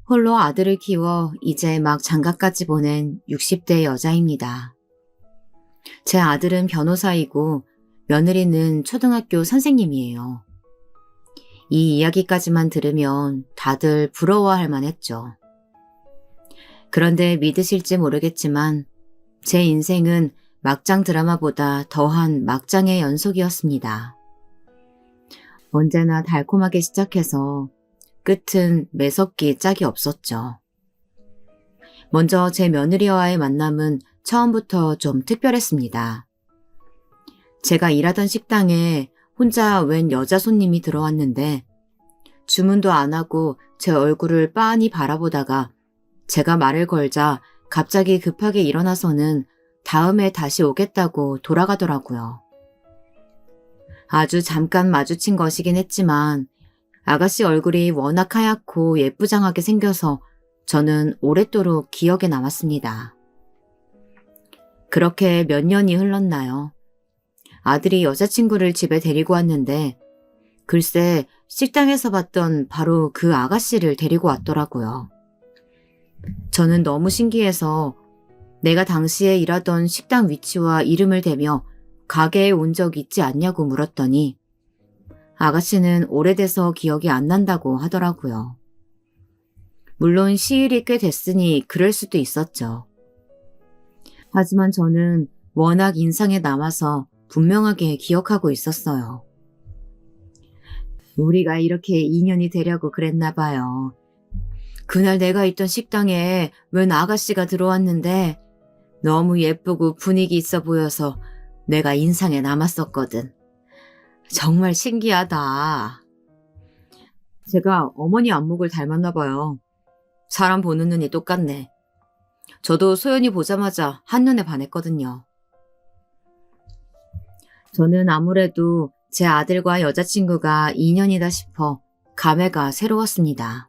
홀로 아들을 키워 이제 막 장가까지 보낸 60대 여자입니다. 제 아들은 변호사이고 며느리는 초등학교 선생님이에요. 이 이야기까지만 들으면 다들 부러워할 만했죠. 그런데 믿으실지 모르겠지만 제 인생은 막장 드라마보다 더한 막장의 연속이었습니다. 언제나 달콤하게 시작해서 끝은 매섭기 짝이 없었죠. 먼저 제 며느리와의 만남은 처음부터 좀 특별했습니다. 제가 일하던 식당에 혼자 웬 여자 손님이 들어왔는데 주문도 안 하고 제 얼굴을 빤히 바라보다가 제가 말을 걸자 갑자기 급하게 일어나서는 다음에 다시 오겠다고 돌아가더라고요. 아주 잠깐 마주친 것이긴 했지만 아가씨 얼굴이 워낙 하얗고 예쁘장하게 생겨서 저는 오랫도록 기억에 남았습니다. 그렇게 몇 년이 흘렀나요? 아들이 여자친구를 집에 데리고 왔는데 글쎄 식당에서 봤던 바로 그 아가씨를 데리고 왔더라고요. 저는 너무 신기해서 내가 당시에 일하던 식당 위치와 이름을 대며 가게에 온 적 있지 않냐고 물었더니 아가씨는 오래돼서 기억이 안 난다고 하더라고요. 물론 시일이 꽤 됐으니 그럴 수도 있었죠. 하지만 저는 워낙 인상에 남아서 분명하게 기억하고 있었어요. 우리가 이렇게 인연이 되려고 그랬나 봐요. 그날 내가 있던 식당에 웬 아가씨가 들어왔는데 너무 예쁘고 분위기 있어 보여서 내가 인상에 남았었거든. 정말 신기하다. 제가 어머니 안목을 닮았나 봐요. 사람 보는 눈이 똑같네. 저도 소연이 보자마자 한눈에 반했거든요. 저는 아무래도 제 아들과 여자친구가 인연이다 싶어 감회가 새로웠습니다.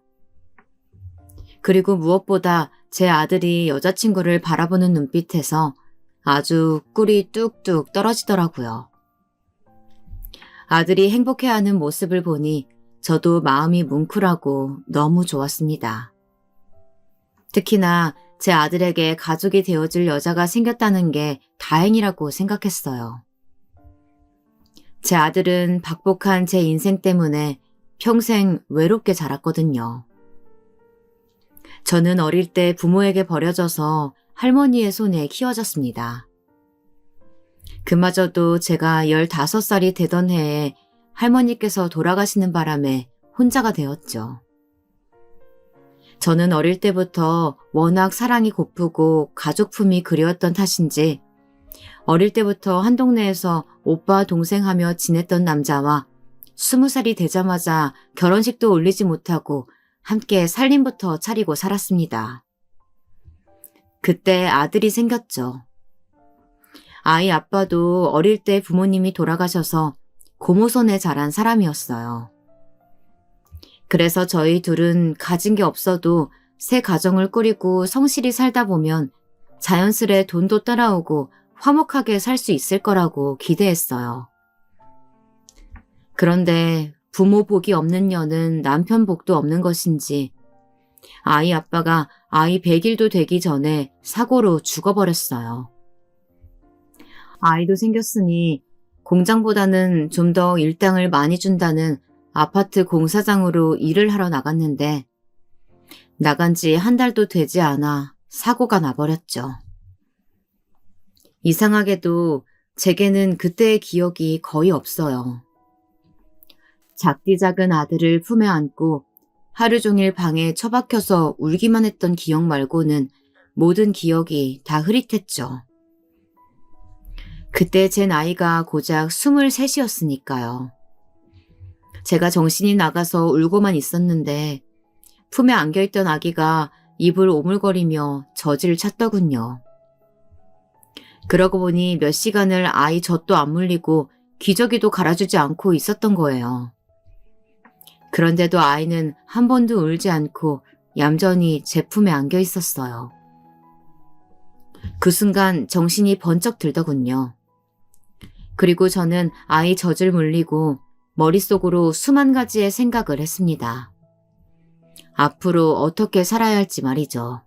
그리고 무엇보다 제 아들이 여자친구를 바라보는 눈빛에서 아주 꿀이 뚝뚝 떨어지더라고요. 아들이 행복해하는 모습을 보니 저도 마음이 뭉클하고 너무 좋았습니다. 특히나 제 아들에게 가족이 되어줄 여자가 생겼다는 게 다행이라고 생각했어요. 제 아들은 박복한 제 인생 때문에 평생 외롭게 자랐거든요. 저는 어릴 때 부모에게 버려져서 할머니의 손에 키워졌습니다. 그마저도 제가 15살이 되던 해에 할머니께서 돌아가시는 바람에 혼자가 되었죠. 저는 어릴 때부터 워낙 사랑이 고프고 가족품이 그리웠던 탓인지 어릴 때부터 한 동네에서 오빠 동생 하며 지냈던 남자와 20살이 되자마자 결혼식도 올리지 못하고 함께 살림부터 차리고 살았습니다. 그때 아들이 생겼죠. 아이 아빠도 어릴 때 부모님이 돌아가셔서 고모손에 자란 사람이었어요. 그래서 저희 둘은 가진 게 없어도 새 가정을 꾸리고 성실히 살다 보면 자연스레 돈도 따라오고 화목하게 살 수 있을 거라고 기대했어요. 그런데 부모 복이 없는 년은 남편 복도 없는 것인지 아이 아빠가 아이 100일도 되기 전에 사고로 죽어버렸어요. 아이도 생겼으니 공장보다는 좀 더 일당을 많이 준다는 아파트 공사장으로 일을 하러 나갔는데 나간 지 한 달도 되지 않아 사고가 나버렸죠. 이상하게도 제게는 그때의 기억이 거의 없어요. 작디 작은 아들을 품에 안고 하루 종일 방에 처박혀서 울기만 했던 기억 말고는 모든 기억이 다 흐릿했죠. 그때 제 나이가 고작 23이었으니까요. 제가 정신이 나가서 울고만 있었는데 품에 안겨있던 아기가 입을 오물거리며 젖을 찾더군요. 그러고 보니 몇 시간을 아이 젖도 안 물리고 기저귀도 갈아주지 않고 있었던 거예요. 그런데도 아이는 한 번도 울지 않고 얌전히 제 품에 안겨 있었어요. 그 순간 정신이 번쩍 들더군요. 그리고 저는 아이 젖을 물리고 머릿속으로 수만 가지의 생각을 했습니다. 앞으로 어떻게 살아야 할지 말이죠.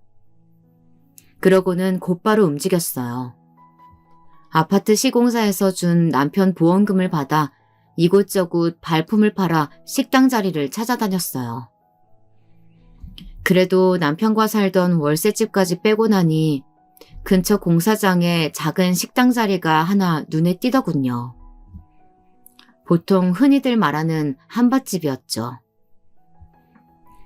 그러고는 곧바로 움직였어요. 아파트 시공사에서 준 남편 보험금을 받아 이곳저곳 발품을 팔아 식당 자리를 찾아다녔어요. 그래도 남편과 살던 월세집까지 빼고 나니 근처 공사장에 작은 식당 자리가 하나 눈에 띄더군요. 보통 흔히들 말하는 한밭집이었죠.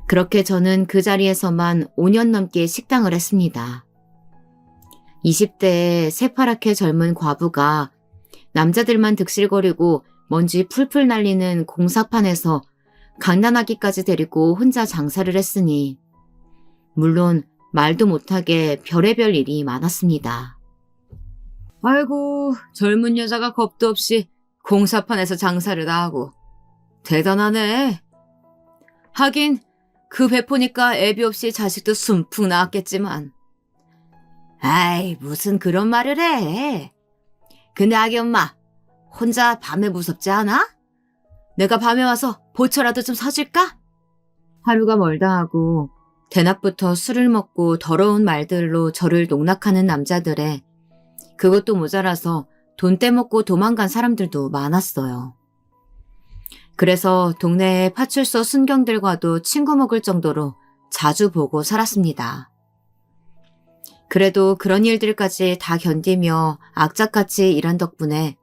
그렇게 저는 그 자리에서만 5년 넘게 식당을 했습니다. 20대의 새파랗게 젊은 과부가 남자들만 득실거리고 먼지 풀풀 날리는 공사판에서 갓난아기까지 데리고 혼자 장사를 했으니 물론 말도 못하게 별의별 일이 많았습니다. 아이고, 젊은 여자가 겁도 없이 공사판에서 장사를 다 하고 대단하네. 하긴 그 배포니까 애비 없이 자식도 숨풍 나왔겠지만. 아이, 무슨 그런 말을 해. 근데 아기 엄마, 혼자 밤에 무섭지 않아? 내가 밤에 와서 보초라도 좀 사줄까? 하루가 멀다 하고 대낮부터 술을 먹고 더러운 말들로 저를 농락하는 남자들에 그것도 모자라서 돈 떼먹고 도망간 사람들도 많았어요. 그래서 동네의 파출소 순경들과도 친구 먹을 정도로 자주 보고 살았습니다. 그래도 그런 일들까지 다 견디며 악착같이 일한 덕분에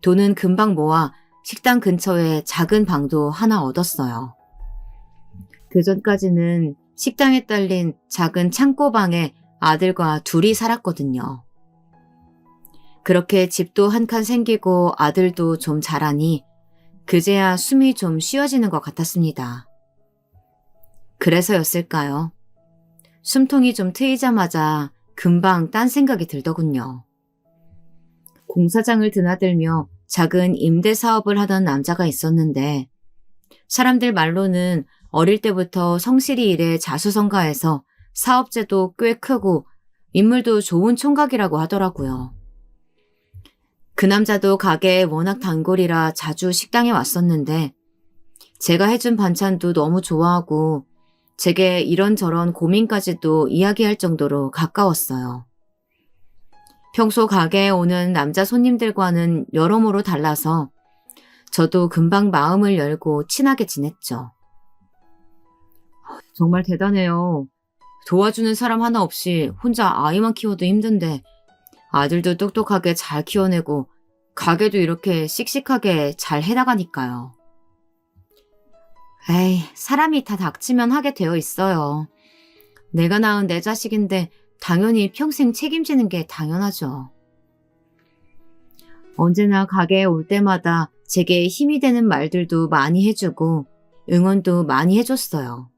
돈은 금방 모아 식당 근처에 작은 방도 하나 얻었어요. 그전까지는 식당에 딸린 작은 창고방에 아들과 둘이 살았거든요. 그렇게 집도 한 칸 생기고 아들도 좀 자라니 그제야 숨이 좀 쉬어지는 것 같았습니다. 그래서였을까요? 숨통이 좀 트이자마자 금방 딴 생각이 들더군요. 공사장을 드나들며 작은 임대 사업을 하던 남자가 있었는데 사람들 말로는 어릴 때부터 성실히 일해 자수성가해서 사업체도 꽤 크고 인물도 좋은 총각이라고 하더라고요. 그 남자도 가게에 워낙 단골이라 자주 식당에 왔었는데 제가 해준 반찬도 너무 좋아하고 제게 이런저런 고민까지도 이야기할 정도로 가까웠어요. 평소 가게에 오는 남자 손님들과는 여러모로 달라서 저도 금방 마음을 열고 친하게 지냈죠. 정말 대단해요. 도와주는 사람 하나 없이 혼자 아이만 키워도 힘든데 아들도 똑똑하게 잘 키워내고 가게도 이렇게 씩씩하게 잘 해나가니까요. 에이, 사람이 다 닥치면 하게 되어 있어요. 내가 낳은 내 자식인데 당연히 평생 책임지는 게 당연하죠. 언제나 가게에 올 때마다 제게 힘이 되는 말들도 많이 해주고 응원도 많이 해줬어요.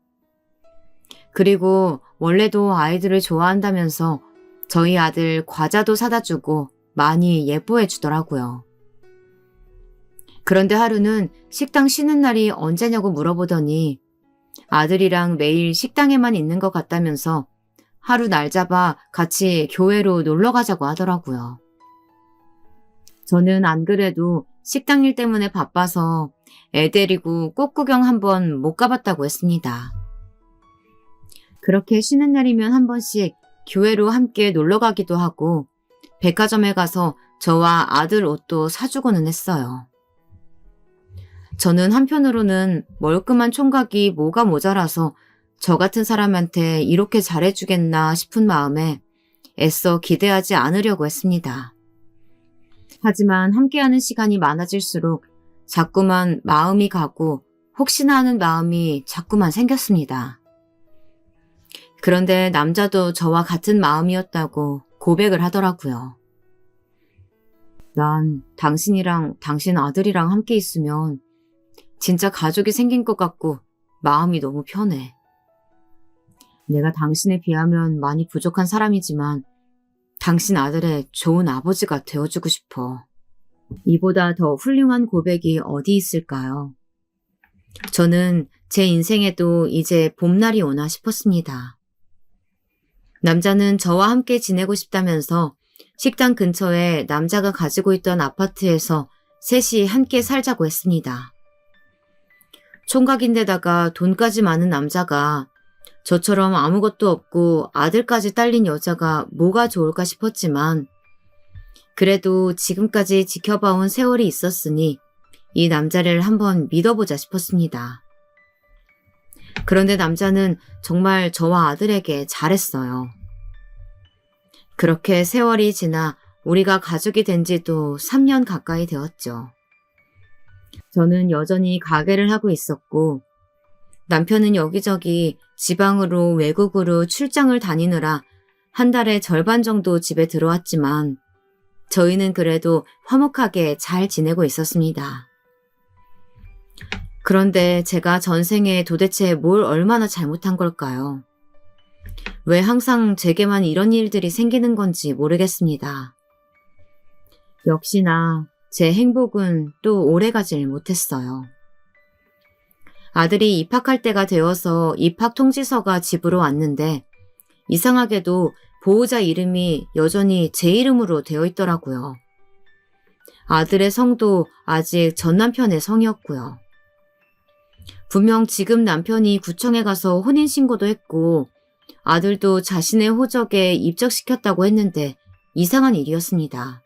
그리고 원래도 아이들을 좋아한다면서 저희 아들 과자도 사다 주고 많이 예뻐해 주더라고요. 그런데 하루는 식당 쉬는 날이 언제냐고 물어보더니 아들이랑 매일 식당에만 있는 것 같다면서 하루 날 잡아 같이 교회로 놀러 가자고 하더라고요. 저는 안 그래도 식당 일 때문에 바빠서 애 데리고 꽃구경 한번 못 가봤다고 했습니다. 그렇게 쉬는 날이면 한 번씩 교회로 함께 놀러 가기도 하고 백화점에 가서 저와 아들 옷도 사주고는 했어요. 저는 한편으로는 멀끔한 총각이 뭐가 모자라서 저 같은 사람한테 이렇게 잘해주겠나 싶은 마음에 애써 기대하지 않으려고 했습니다. 하지만 함께하는 시간이 많아질수록 자꾸만 마음이 가고 혹시나 하는 마음이 자꾸만 생겼습니다. 그런데 남자도 저와 같은 마음이었다고 고백을 하더라고요. 난 당신이랑 당신 아들이랑 함께 있으면 진짜 가족이 생긴 것 같고 마음이 너무 편해. 내가 당신에 비하면 많이 부족한 사람이지만 당신 아들의 좋은 아버지가 되어주고 싶어. 이보다 더 훌륭한 고백이 어디 있을까요? 저는 제 인생에도 이제 봄날이 오나 싶었습니다. 남자는 저와 함께 지내고 싶다면서 식당 근처에 남자가 가지고 있던 아파트에서 셋이 함께 살자고 했습니다. 총각인데다가 돈까지 많은 남자가 저처럼 아무것도 없고 아들까지 딸린 여자가 뭐가 좋을까 싶었지만 그래도 지금까지 지켜봐온 세월이 있었으니 이 남자를 한번 믿어보자 싶었습니다. 그런데 남자는 정말 저와 아들에게 잘했어요. 그렇게 세월이 지나 우리가 가족이 된 지도 3년 가까이 되었죠. 저는 여전히 가게를 하고 있었고 남편은 여기저기 지방으로 외국으로 출장을 다니느라 한 달에 절반 정도 집에 들어왔지만 저희는 그래도 화목하게 잘 지내고 있었습니다. 그런데 제가 전생에 도대체 뭘 얼마나 잘못한 걸까요? 왜 항상 제게만 이런 일들이 생기는 건지 모르겠습니다. 역시나 제 행복은 또 오래가질 못했어요. 아들이 입학할 때가 되어서 입학 통지서가 집으로 왔는데 이상하게도 보호자 이름이 여전히 제 이름으로 되어 있더라고요. 아들의 성도 아직 전 남편의 성이었고요. 분명 지금 남편이 구청에 가서 혼인신고도 했고 아들도 자신의 호적에 입적시켰다고 했는데 이상한 일이었습니다.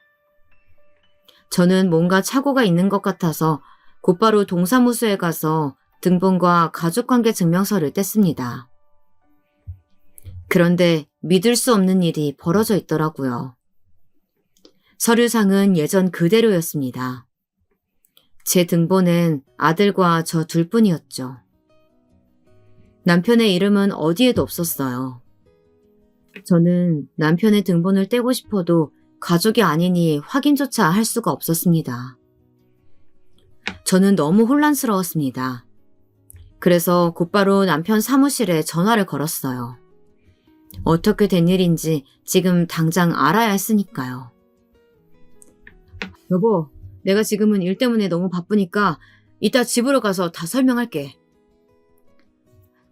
저는 뭔가 착오가 있는 것 같아서 곧바로 동사무소에 가서 등본과 가족관계 증명서를 뗐습니다. 그런데 믿을 수 없는 일이 벌어져 있더라고요. 서류상은 예전 그대로였습니다. 제 등본엔 아들과 저 둘뿐이었죠. 남편의 이름은 어디에도 없었어요. 저는 남편의 등본을 떼고 싶어도 가족이 아니니 확인조차 할 수가 없었습니다. 저는 너무 혼란스러웠습니다. 그래서 곧바로 남편 사무실에 전화를 걸었어요. 어떻게 된 일인지 지금 당장 알아야 했으니까요. 여보, 내가 지금은 일 때문에 너무 바쁘니까 이따 집으로 가서 다 설명할게.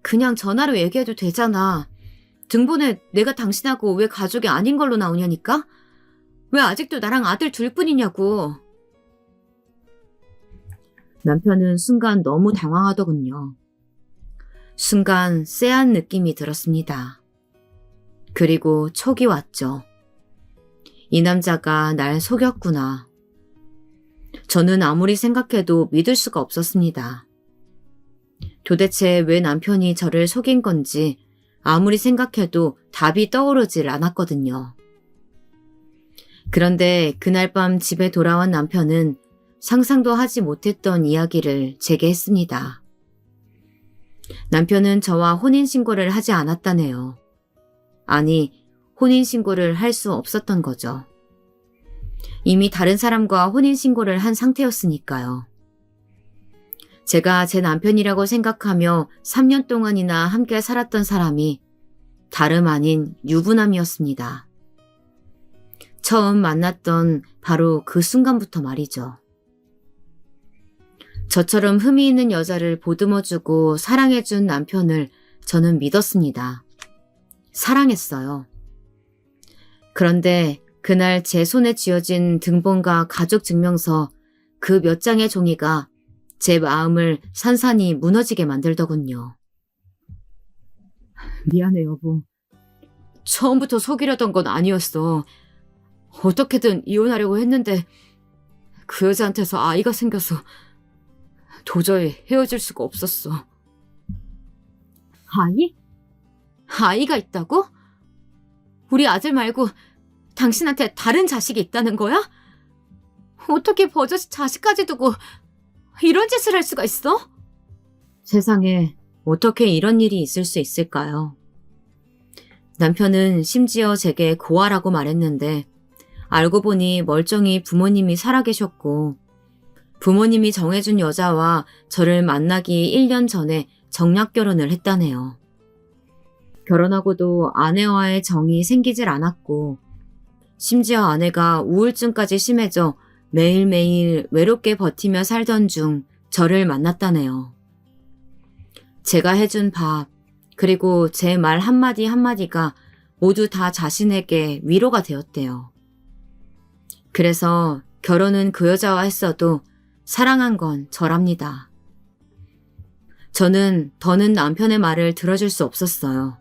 그냥 전화로 얘기해도 되잖아. 등본에 내가 당신하고 왜 가족이 아닌 걸로 나오냐니까? 왜 아직도 나랑 아들 둘뿐이냐고. 남편은 순간 너무 당황하더군요. 순간 쎄한 느낌이 들었습니다. 그리고 촉이 왔죠. 이 남자가 날 속였구나. 저는 아무리 생각해도 믿을 수가 없었습니다. 도대체 왜 남편이 저를 속인 건지 아무리 생각해도 답이 떠오르질 않았거든요. 그런데 그날 밤 집에 돌아온 남편은 상상도 하지 못했던 이야기를 제게 했습니다. 남편은 저와 혼인신고를 하지 않았다네요. 아니, 혼인신고를 할 수 없었던 거죠. 이미 다른 사람과 혼인신고를 한 상태였으니까요. 제가 제 남편이라고 생각하며 3년 동안이나 함께 살았던 사람이 다름 아닌 유부남이었습니다. 처음 만났던 바로 그 순간부터 말이죠. 저처럼 흠이 있는 여자를 보듬어주고 사랑해준 남편을 저는 믿었습니다. 사랑했어요. 그런데 그날 제 손에 쥐어진 등본과 가족증명서 그 몇 장의 종이가 제 마음을 산산이 무너지게 만들더군요. 미안해 여보. 처음부터 속이려던 건 아니었어. 어떻게든 이혼하려고 했는데 그 여자한테서 아이가 생겨서 도저히 헤어질 수가 없었어. 아이? 아이가 있다고? 우리 아들 말고 당신한테 다른 자식이 있다는 거야? 어떻게 버젓이 자식까지 두고 이런 짓을 할 수가 있어? 세상에 어떻게 이런 일이 있을 수 있을까요? 남편은 심지어 제게 고아라고 말했는데 알고 보니 멀쩡히 부모님이 살아계셨고 부모님이 정해준 여자와 저를 만나기 1년 전에 정략결혼을 했다네요. 결혼하고도 아내와의 정이 생기질 않았고 심지어 아내가 우울증까지 심해져 매일매일 외롭게 버티며 살던 중 저를 만났다네요. 제가 해준 밥, 그리고 제 말 한마디 한마디가 모두 다 자신에게 위로가 되었대요. 그래서 결혼은 그 여자와 했어도 사랑한 건 저랍니다. 저는 더는 남편의 말을 들어줄 수 없었어요.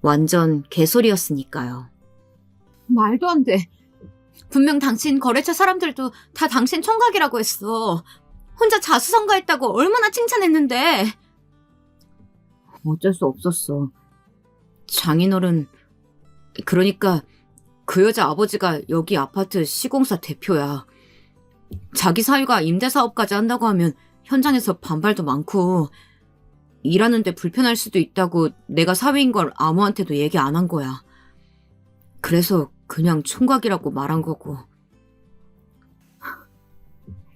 완전 개소리였으니까요. 말도 안 돼. 분명 당신 거래처 사람들도 다 당신 총각이라고 했어. 혼자 자수성가했다고 얼마나 칭찬했는데. 어쩔 수 없었어. 장인어른, 그러니까 그 여자 아버지가 여기 아파트 시공사 대표야. 자기 사위가 임대사업까지 한다고 하면 현장에서 반발도 많고 일하는데 불편할 수도 있다고 내가 사위인 걸 아무한테도 얘기 안 한 거야. 그래서 그냥 총각이라고 말한 거고.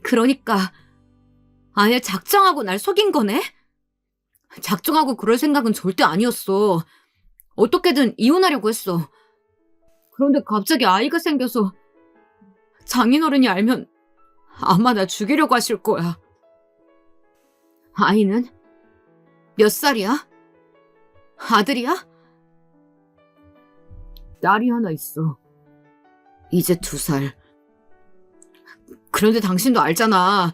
그러니까 아예 작정하고 날 속인 거네? 작정하고 그럴 생각은 절대 아니었어. 어떻게든 이혼하려고 했어. 그런데 갑자기 아이가 생겨서 장인어른이 알면 아마 나 죽이려고 하실 거야. 아이는? 몇 살이야? 아들이야? 딸이 하나 있어. 이제 2살. 그런데 당신도 알잖아.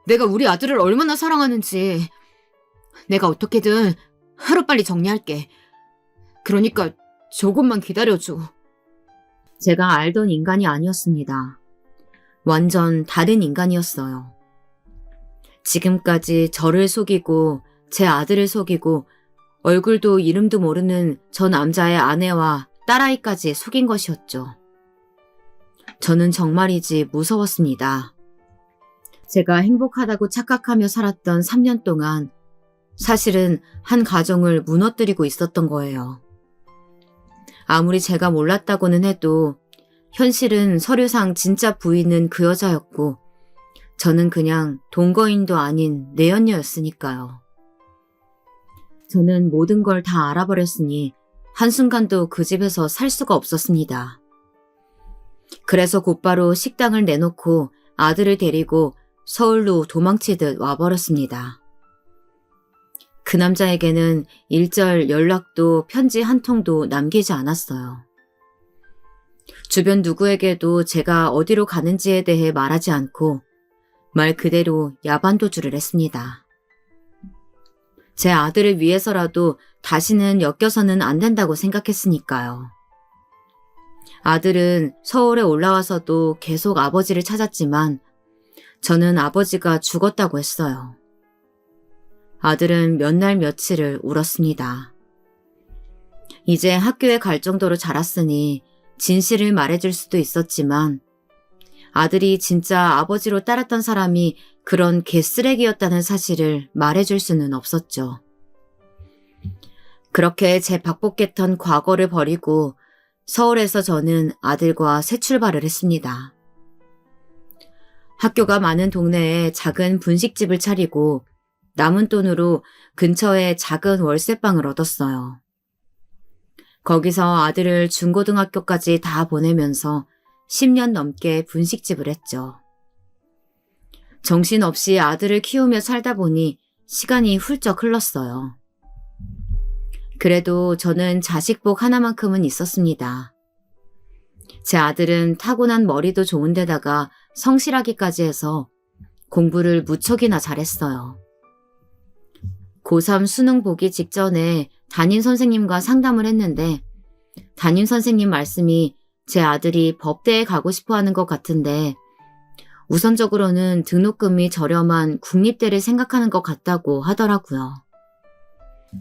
내가 우리 아들을 얼마나 사랑하는지. 내가 어떻게든 하루빨리 정리할게. 그러니까 조금만 기다려줘. 제가 알던 인간이 아니었습니다. 완전 다른 인간이었어요. 지금까지 저를 속이고 제 아들을 속이고 얼굴도 이름도 모르는 저 남자의 아내와 딸아이까지 속인 것이었죠. 저는 정말이지 무서웠습니다. 제가 행복하다고 착각하며 살았던 3년 동안 사실은 한 가정을 무너뜨리고 있었던 거예요. 아무리 제가 몰랐다고는 해도 현실은 서류상 진짜 부인은 그 여자였고 저는 그냥 동거인도 아닌 내연녀였으니까요. 저는 모든 걸 다 알아버렸으니 한순간도 그 집에서 살 수가 없었습니다. 그래서 곧바로 식당을 내놓고 아들을 데리고 서울로 도망치듯 와버렸습니다. 그 남자에게는 일절 연락도 편지 한 통도 남기지 않았어요. 주변 누구에게도 제가 어디로 가는지에 대해 말하지 않고 말 그대로 야반도주를 했습니다. 제 아들을 위해서라도 다시는 엮여서는 안 된다고 생각했으니까요. 아들은 서울에 올라와서도 계속 아버지를 찾았지만 저는 아버지가 죽었다고 했어요. 아들은 몇 날 며칠을 울었습니다. 이제 학교에 갈 정도로 자랐으니 진실을 말해줄 수도 있었지만 아들이 진짜 아버지로 따랐던 사람이 그런 개쓰레기였다는 사실을 말해줄 수는 없었죠. 그렇게 제 박복했던 과거를 버리고 서울에서 저는 아들과 새 출발을 했습니다. 학교가 많은 동네에 작은 분식집을 차리고 남은 돈으로 근처에 작은 월세방을 얻었어요. 거기서 아들을 중고등학교까지 다 보내면서 10년 넘게 분식집을 했죠. 정신없이 아들을 키우며 살다 보니 시간이 훌쩍 흘렀어요. 그래도 저는 자식복 하나만큼은 있었습니다. 제 아들은 타고난 머리도 좋은데다가 성실하기까지 해서 공부를 무척이나 잘했어요. 고3 수능 보기 직전에 담임 선생님과 상담을 했는데 담임 선생님 말씀이 제 아들이 법대에 가고 싶어 하는 것 같은데 우선적으로는 등록금이 저렴한 국립대를 생각하는 것 같다고 하더라고요.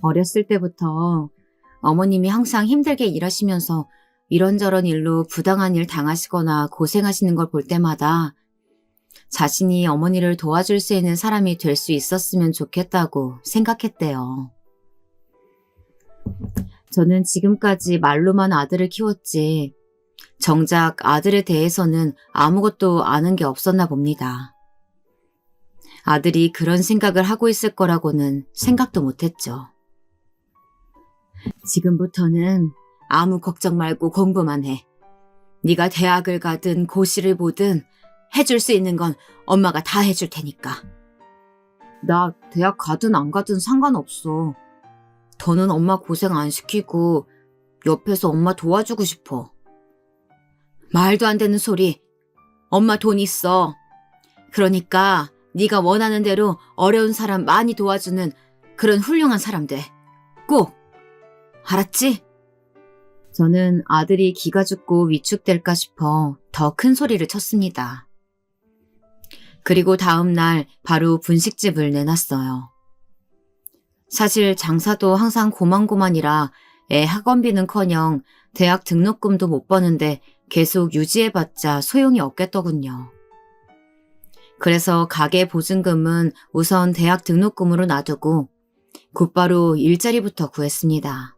어렸을 때부터 어머님이 항상 힘들게 일하시면서 이런저런 일로 부당한 일 당하시거나 고생하시는 걸 볼 때마다 자신이 어머니를 도와줄 수 있는 사람이 될 수 있었으면 좋겠다고 생각했대요. 저는 지금까지 말로만 아들을 키웠지 정작 아들에 대해서는 아무것도 아는 게 없었나 봅니다. 아들이 그런 생각을 하고 있을 거라고는 생각도 못했죠. 지금부터는 아무 걱정 말고 공부만 해. 네가 대학을 가든 고시를 보든 해줄 수 있는 건 엄마가 다 해줄 테니까. 나 대학 가든 안 가든 상관없어. 더는 엄마 고생 안 시키고 옆에서 엄마 도와주고 싶어. 말도 안 되는 소리. 엄마 돈 있어. 그러니까 네가 원하는 대로 어려운 사람 많이 도와주는 그런 훌륭한 사람 돼. 꼭! 알았지? 저는 아들이 기가 죽고 위축될까 싶어 더 큰 소리를 쳤습니다. 그리고 다음 날 바로 분식집을 내놨어요. 사실 장사도 항상 고만고만이라 애 학원비는커녕 대학 등록금도 못 버는데 계속 유지해봤자 소용이 없겠더군요. 그래서 가게 보증금은 우선 대학 등록금으로 놔두고 곧바로 일자리부터 구했습니다.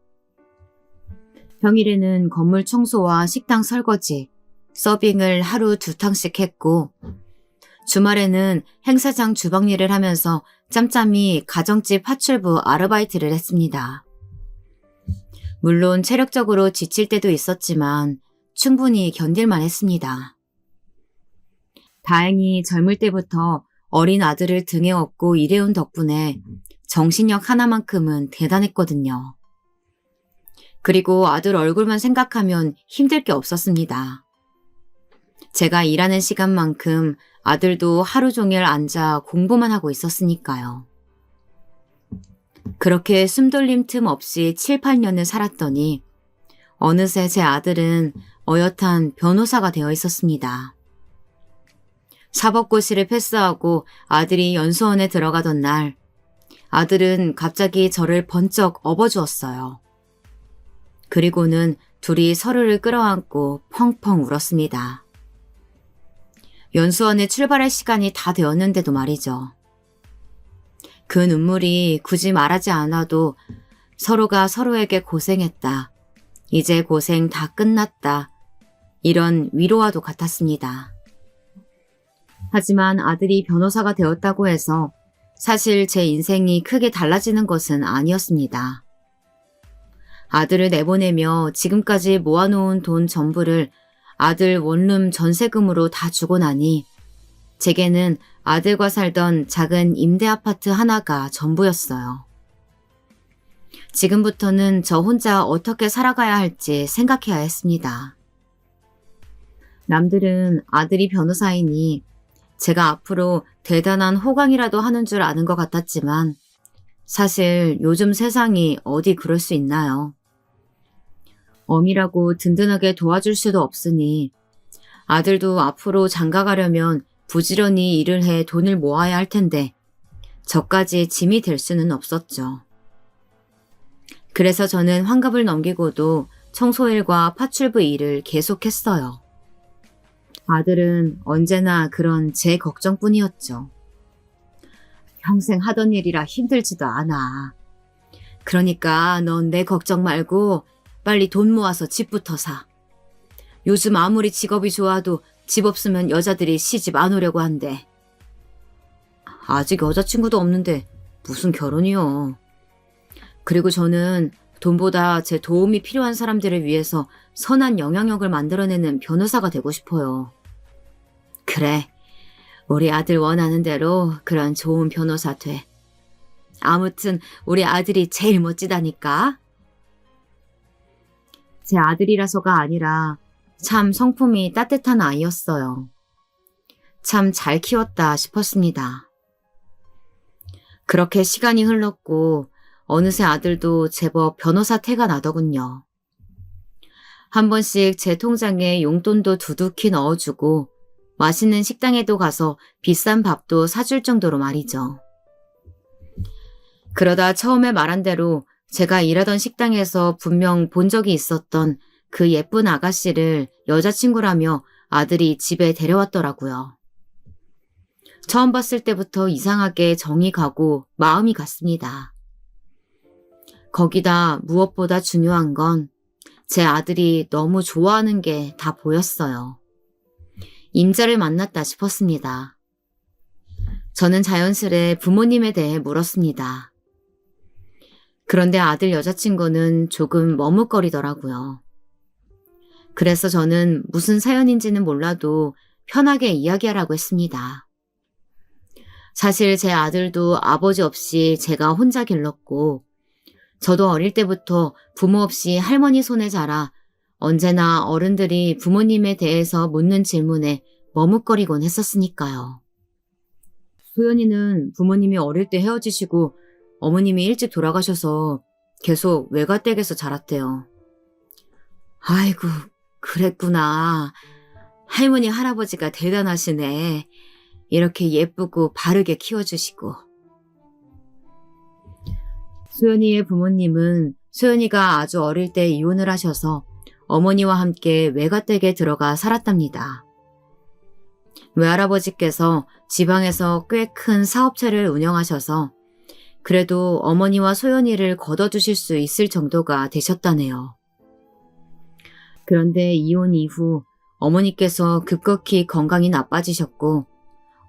평일에는 건물 청소와 식당 설거지, 서빙을 하루 2탕씩 했고 주말에는 행사장 주방 일을 하면서 짬짬이 가정집 파출부 아르바이트를 했습니다. 물론 체력적으로 지칠 때도 있었지만 충분히 견딜만 했습니다. 다행히 젊을 때부터 어린 아들을 등에 업고 일해온 덕분에 정신력 하나만큼은 대단했거든요. 그리고 아들 얼굴만 생각하면 힘들 게 없었습니다. 제가 일하는 시간만큼 아들도 하루 종일 앉아 공부만 하고 있었으니까요. 그렇게 숨돌림 틈 없이 7, 8년을 살았더니 어느새 제 아들은 어엿한 변호사가 되어 있었습니다. 사법고시를 패스하고 아들이 연수원에 들어가던 날 아들은 갑자기 저를 번쩍 업어주었어요. 그리고는 둘이 서로를 끌어안고 펑펑 울었습니다. 연수원에 출발할 시간이 다 되었는데도 말이죠. 그 눈물이 굳이 말하지 않아도 서로가 서로에게 고생했다. 이제 고생 다 끝났다. 이런 위로와도 같았습니다. 하지만 아들이 변호사가 되었다고 해서 사실 제 인생이 크게 달라지는 것은 아니었습니다. 아들을 내보내며 지금까지 모아놓은 돈 전부를 아들 원룸 전세금으로 다 주고 나니 제게는 아들과 살던 작은 임대 아파트 하나가 전부였어요. 지금부터는 저 혼자 어떻게 살아가야 할지 생각해야 했습니다. 남들은 아들이 변호사이니 제가 앞으로 대단한 호강이라도 하는 줄 아는 것 같았지만 사실 요즘 세상이 어디 그럴 수 있나요? 엄이라고 든든하게 도와줄 수도 없으니 아들도 앞으로 장가가려면 부지런히 일을 해 돈을 모아야 할 텐데 저까지 짐이 될 수는 없었죠. 그래서 저는 환갑을 넘기고도 청소일과 파출부 일을 계속했어요. 아들은 언제나 그런 제 걱정뿐이었죠. 평생 하던 일이라 힘들지도 않아. 그러니까 넌 내 걱정 말고 빨리 돈 모아서 집부터 사. 요즘 아무리 직업이 좋아도 집 없으면 여자들이 시집 안 오려고 한대. 아직 여자친구도 없는데 무슨 결혼이요. 그리고 저는 돈보다 제 도움이 필요한 사람들을 위해서 선한 영향력을 만들어내는 변호사가 되고 싶어요. 그래, 우리 아들 원하는 대로 그런 좋은 변호사 돼. 아무튼 우리 아들이 제일 멋지다니까. 제 아들이라서가 아니라 참 성품이 따뜻한 아이였어요. 참 잘 키웠다 싶었습니다. 그렇게 시간이 흘렀고 어느새 아들도 제법 변호사 태가 나더군요. 한 번씩 제 통장에 용돈도 두둑히 넣어주고 맛있는 식당에도 가서 비싼 밥도 사줄 정도로 말이죠. 그러다 처음에 말한 대로 제가 일하던 식당에서 분명 본 적이 있었던 그 예쁜 아가씨를 여자친구라며 아들이 집에 데려왔더라고요. 처음 봤을 때부터 이상하게 정이 가고 마음이 갔습니다. 거기다 무엇보다 중요한 건 제 아들이 너무 좋아하는 게 다 보였어요. 임자를 만났다 싶었습니다. 저는 자연스레 부모님에 대해 물었습니다. 그런데 아들 여자친구는 조금 머뭇거리더라고요. 그래서 저는 무슨 사연인지는 몰라도 편하게 이야기하라고 했습니다. 사실 제 아들도 아버지 없이 제가 혼자 길렀고 저도 어릴 때부터 부모 없이 할머니 손에 자라 언제나 어른들이 부모님에 대해서 묻는 질문에 머뭇거리곤 했었으니까요. 소연이는 부모님이 어릴 때 헤어지시고 어머님이 일찍 돌아가셔서 계속 외가댁에서 자랐대요. 아이고, 그랬구나. 할머니, 할아버지가 대단하시네. 이렇게 예쁘고 바르게 키워주시고. 소연이의 부모님은 소연이가 아주 어릴 때 이혼을 하셔서 어머니와 함께 외가댁에 들어가 살았답니다. 외할아버지께서 지방에서 꽤 큰 사업체를 운영하셔서 그래도 어머니와 소연이를 걷어두실 수 있을 정도가 되셨다네요. 그런데 이혼 이후 어머니께서 급격히 건강이 나빠지셨고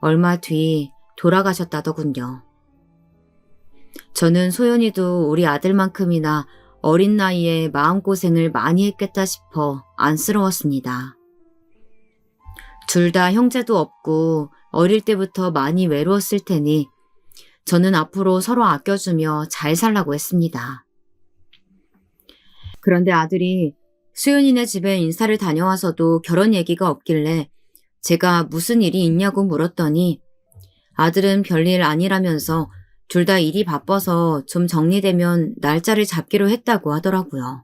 얼마 뒤 돌아가셨다더군요. 저는 소연이도 우리 아들만큼이나 어린 나이에 마음고생을 많이 했겠다 싶어 안쓰러웠습니다. 둘 다 형제도 없고 어릴 때부터 많이 외로웠을 테니 저는 앞으로 서로 아껴주며 잘 살라고 했습니다. 그런데 아들이 수연이네 집에 인사를 다녀와서도 결혼 얘기가 없길래 제가 무슨 일이 있냐고 물었더니 아들은 별일 아니라면서 둘 다 일이 바빠서 좀 정리되면 날짜를 잡기로 했다고 하더라고요.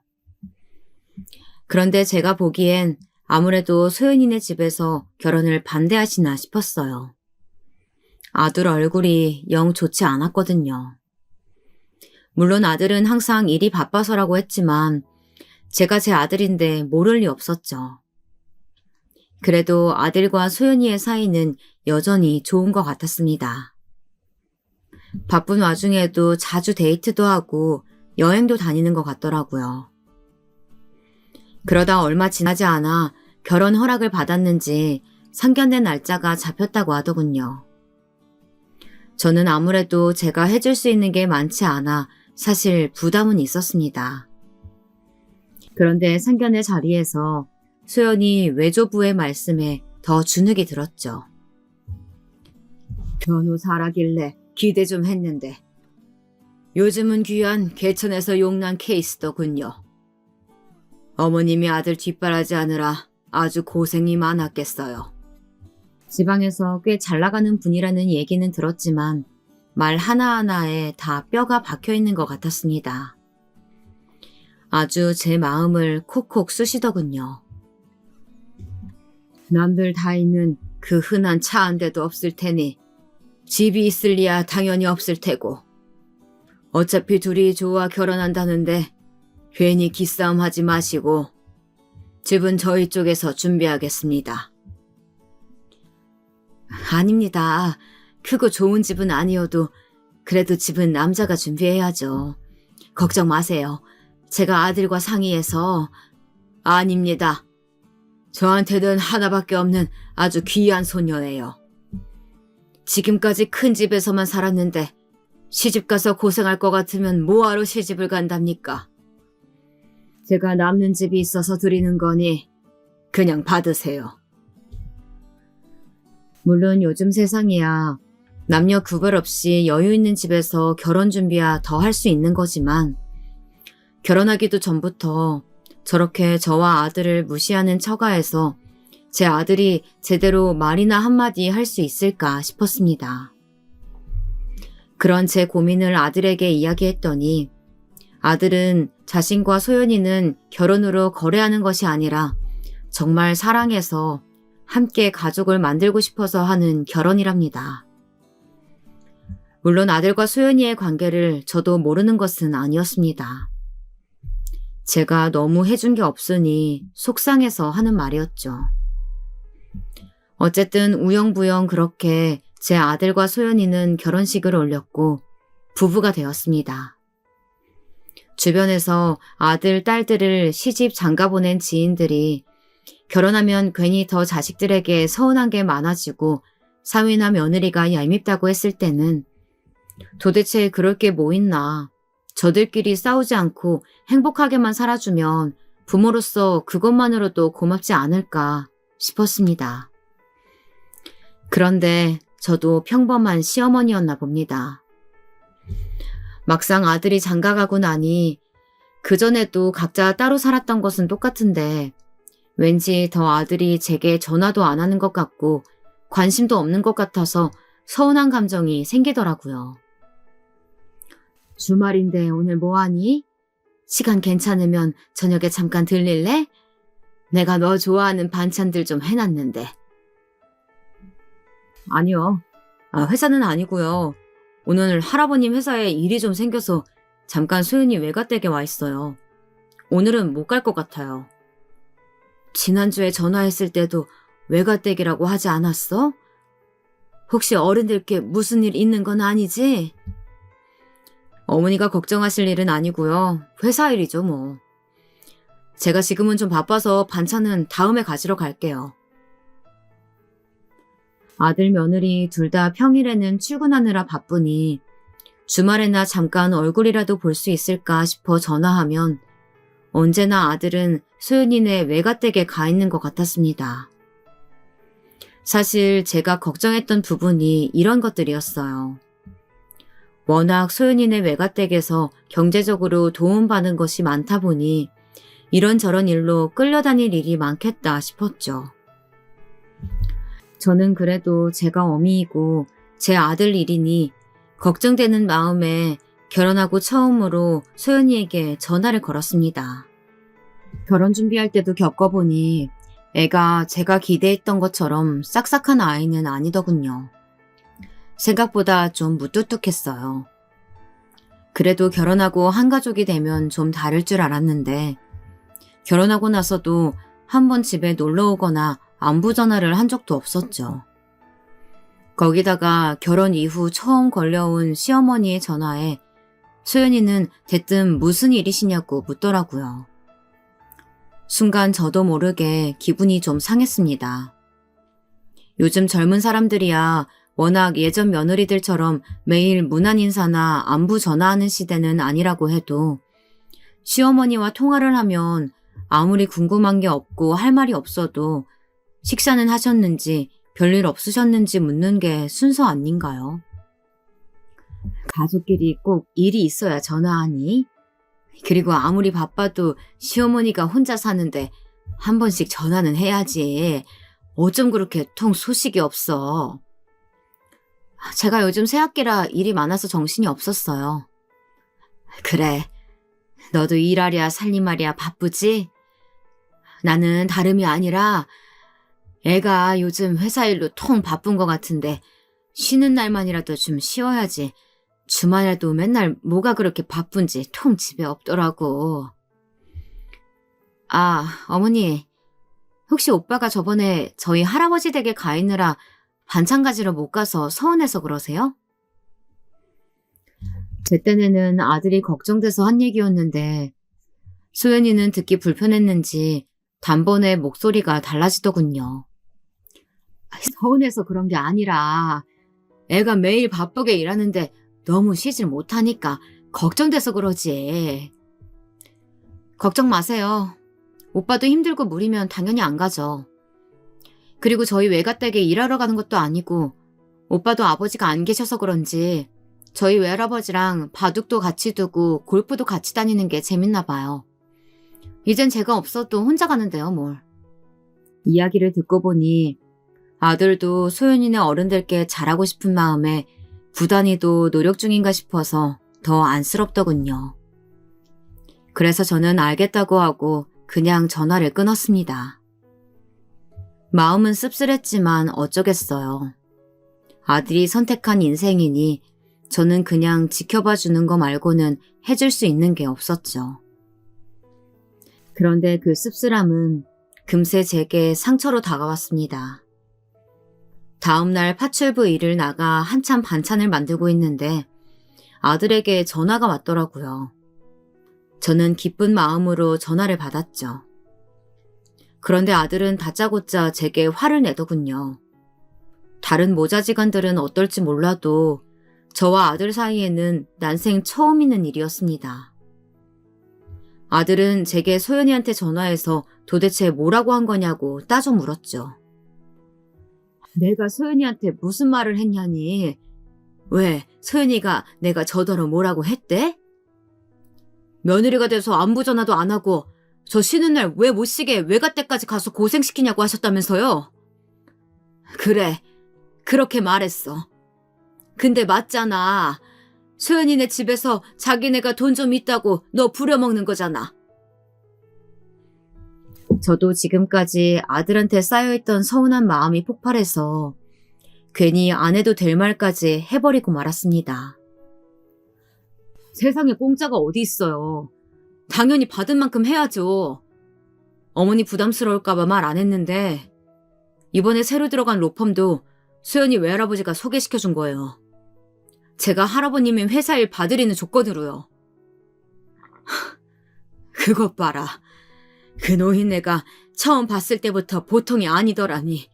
그런데 제가 보기엔 아무래도 소연이네 집에서 결혼을 반대하시나 싶었어요. 아들 얼굴이 영 좋지 않았거든요. 물론 아들은 항상 일이 바빠서라고 했지만 제가 제 아들인데 모를 리 없었죠. 그래도 아들과 소연이의 사이는 여전히 좋은 것 같았습니다. 바쁜 와중에도 자주 데이트도 하고 여행도 다니는 것 같더라고요. 그러다 얼마 지나지 않아 결혼 허락을 받았는지 상견례 날짜가 잡혔다고 하더군요. 저는 아무래도 제가 해줄 수 있는 게 많지 않아 사실 부담은 있었습니다. 그런데 상견례 자리에서 소연이 외조부의 말씀에 더 주눅이 들었죠. 변호사라길래 기대 좀 했는데 요즘은 귀한 개천에서 용난 케이스더군요. 어머님이 아들 뒷바라지 하느라 아주 고생이 많았겠어요. 지방에서 꽤 잘 나가는 분이라는 얘기는 들었지만 말 하나하나에 다 뼈가 박혀있는 것 같았습니다. 아주 제 마음을 콕콕 쑤시더군요. 남들 다 있는 그 흔한 차 한 대도 없을 테니 집이 있을 리야 당연히 없을 테고 어차피 둘이 좋아 결혼한다는데 괜히 기싸움 하지 마시고 집은 저희 쪽에서 준비하겠습니다. 아닙니다. 크고 좋은 집은 아니어도 그래도 집은 남자가 준비해야죠. 걱정 마세요. 제가 아들과 상의해서. 아닙니다. 저한테는 하나밖에 없는 아주 귀한 소녀예요. 지금까지 큰 집에서만 살았는데 시집가서 고생할 것 같으면 뭐하러 시집을 간답니까? 제가 남는 집이 있어서 드리는 거니 그냥 받으세요. 물론 요즘 세상이야 남녀 구별 없이 여유 있는 집에서 결혼 준비야 더 할 수 있는 거지만 결혼하기도 전부터 저렇게 저와 아들을 무시하는 처가에서 제 아들이 제대로 말이나 한마디 할 수 있을까 싶었습니다. 그런 제 고민을 아들에게 이야기했더니 아들은 자신과 소연이는 결혼으로 거래하는 것이 아니라 정말 사랑해서 함께 가족을 만들고 싶어서 하는 결혼이랍니다. 물론 아들과 소연이의 관계를 저도 모르는 것은 아니었습니다. 제가 너무 해준 게 없으니 속상해서 하는 말이었죠. 어쨌든 우영부영 그렇게 제 아들과 소연이는 결혼식을 올렸고 부부가 되었습니다. 주변에서 아들, 딸들을 시집 장가보낸 지인들이 결혼하면 괜히 더 자식들에게 서운한 게 많아지고 사위나 며느리가 얄밉다고 했을 때는 도대체 그럴 게 뭐 있나. 저들끼리 싸우지 않고 행복하게만 살아주면 부모로서 그것만으로도 고맙지 않을까 싶었습니다. 그런데 저도 평범한 시어머니였나 봅니다. 막상 아들이 장가가고 나니 그전에도 각자 따로 살았던 것은 똑같은데 왠지 더 아들이 제게 전화도 안 하는 것 같고 관심도 없는 것 같아서 서운한 감정이 생기더라고요. 주말인데 오늘 뭐하니? 시간 괜찮으면 저녁에 잠깐 들릴래? 내가 너 좋아하는 반찬들 좀 해놨는데. 아니요. 회사는 아니고요. 오늘 할아버님 회사에 일이 좀 생겨서 잠깐 소연이 외가댁에 와 있어요. 오늘은 못 갈 것 같아요. 지난주에 전화했을 때도 외가댁이라고 하지 않았어? 혹시 어른들께 무슨 일 있는 건 아니지? 어머니가 걱정하실 일은 아니고요. 회사 일이죠 뭐. 제가 지금은 좀 바빠서 반찬은 다음에 가지러 갈게요. 아들 며느리 둘 다 평일에는 출근하느라 바쁘니 주말에나 잠깐 얼굴이라도 볼 수 있을까 싶어 전화하면 언제나 아들은 소연이네 외가댁에 가 있는 것 같았습니다. 사실 제가 걱정했던 부분이 이런 것들이었어요. 워낙 소연이네 외가댁에서 경제적으로 도움받은 것이 많다 보니 이런저런 일로 끌려다닐 일이 많겠다 싶었죠. 저는 그래도 제가 어미이고 제 아들 일이니 걱정되는 마음에 결혼하고 처음으로 소연이에게 전화를 걸었습니다. 결혼 준비할 때도 겪어보니 애가 제가 기대했던 것처럼 싹싹한 아이는 아니더군요. 생각보다 좀 무뚝뚝했어요. 그래도 결혼하고 한 가족이 되면 좀 다를 줄 알았는데 결혼하고 나서도 한 번 집에 놀러 오거나 안부 전화를 한 적도 없었죠. 거기다가 결혼 이후 처음 걸려온 시어머니의 전화에 소연이는 대뜸 무슨 일이시냐고 묻더라고요. 순간 저도 모르게 기분이 좀 상했습니다. 요즘 젊은 사람들이야 워낙 예전 며느리들처럼 매일 문안 인사나 안부 전화하는 시대는 아니라고 해도 시어머니와 통화를 하면 아무리 궁금한 게 없고 할 말이 없어도 식사는 하셨는지 별일 없으셨는지 묻는 게 순서 아닌가요? 가족끼리 꼭 일이 있어야 전화하니? 그리고 아무리 바빠도 시어머니가 혼자 사는데 한 번씩 전화는 해야지. 어쩜 그렇게 통 소식이 없어. 제가 요즘 새학기라 일이 많아서 정신이 없었어요. 그래, 너도 일하랴 살림하랴 바쁘지? 나는 다름이 아니라 애가 요즘 회사 일로 통 바쁜 것 같은데 쉬는 날만이라도 좀 쉬어야지. 주말에도 맨날 뭐가 그렇게 바쁜지 통 집에 없더라고. 어머니, 혹시 오빠가 저번에 저희 할아버지 댁에 가 있느라 반찬 가지러 못 가서 서운해서 그러세요? 제 딴에는 아들이 걱정돼서 한 얘기였는데 소연이는 듣기 불편했는지 단번에 목소리가 달라지더군요. 서운해서 그런 게 아니라 애가 매일 바쁘게 일하는데 너무 쉬질 못하니까 걱정돼서 그러지. 걱정 마세요. 오빠도 힘들고 무리면 당연히 안 가죠. 그리고 저희 외가댁에 일하러 가는 것도 아니고 오빠도 아버지가 안 계셔서 그런지 저희 외할아버지랑 바둑도 같이 두고 골프도 같이 다니는 게 재밌나 봐요. 이젠 제가 없어도 혼자 가는데요, 뭘. 이야기를 듣고 보니 아들도 소연이네 어른들께 잘하고 싶은 마음에 부단히도 노력 중인가 싶어서 더 안쓰럽더군요. 그래서 저는 알겠다고 하고 그냥 전화를 끊었습니다. 마음은 씁쓸했지만 어쩌겠어요. 아들이 선택한 인생이니 저는 그냥 지켜봐 주는 거 말고는 해줄 수 있는 게 없었죠. 그런데 그 씁쓸함은 금세 제게 상처로 다가왔습니다. 다음날 파출부 일을 나가 한참 반찬을 만들고 있는데 아들에게 전화가 왔더라고요. 저는 기쁜 마음으로 전화를 받았죠. 그런데 아들은 다짜고짜 제게 화를 내더군요. 다른 모자지간들은 어떨지 몰라도 저와 아들 사이에는 난생 처음 있는 일이었습니다. 아들은 제게 소연이한테 전화해서 도대체 뭐라고 한 거냐고 따져 물었죠. 내가 소연이한테 무슨 말을 했냐니? 왜 소연이가 내가 저더러 뭐라고 했대? 며느리가 돼서 안부 전화도 안 하고 저 쉬는 날 왜 못 쉬게 외가댁까지 가서 고생시키냐고 하셨다면서요? 그래, 그렇게 말했어. 근데 맞잖아. 소연이네 집에서 자기네가 돈 좀 있다고 너 부려먹는 거잖아. 저도 지금까지 아들한테 쌓여있던 서운한 마음이 폭발해서 괜히 안 해도 될 말까지 해버리고 말았습니다. 세상에 공짜가 어디 있어요. 당연히 받은 만큼 해야죠. 어머니 부담스러울까봐 말 안 했는데 이번에 새로 들어간 로펌도 소연이 외할아버지가 소개시켜준 거예요. 제가 할아버님이 회사 일 봐드리는 조건으로요. 그것 봐라. 그 노인네가 처음 봤을 때부터 보통이 아니더라니.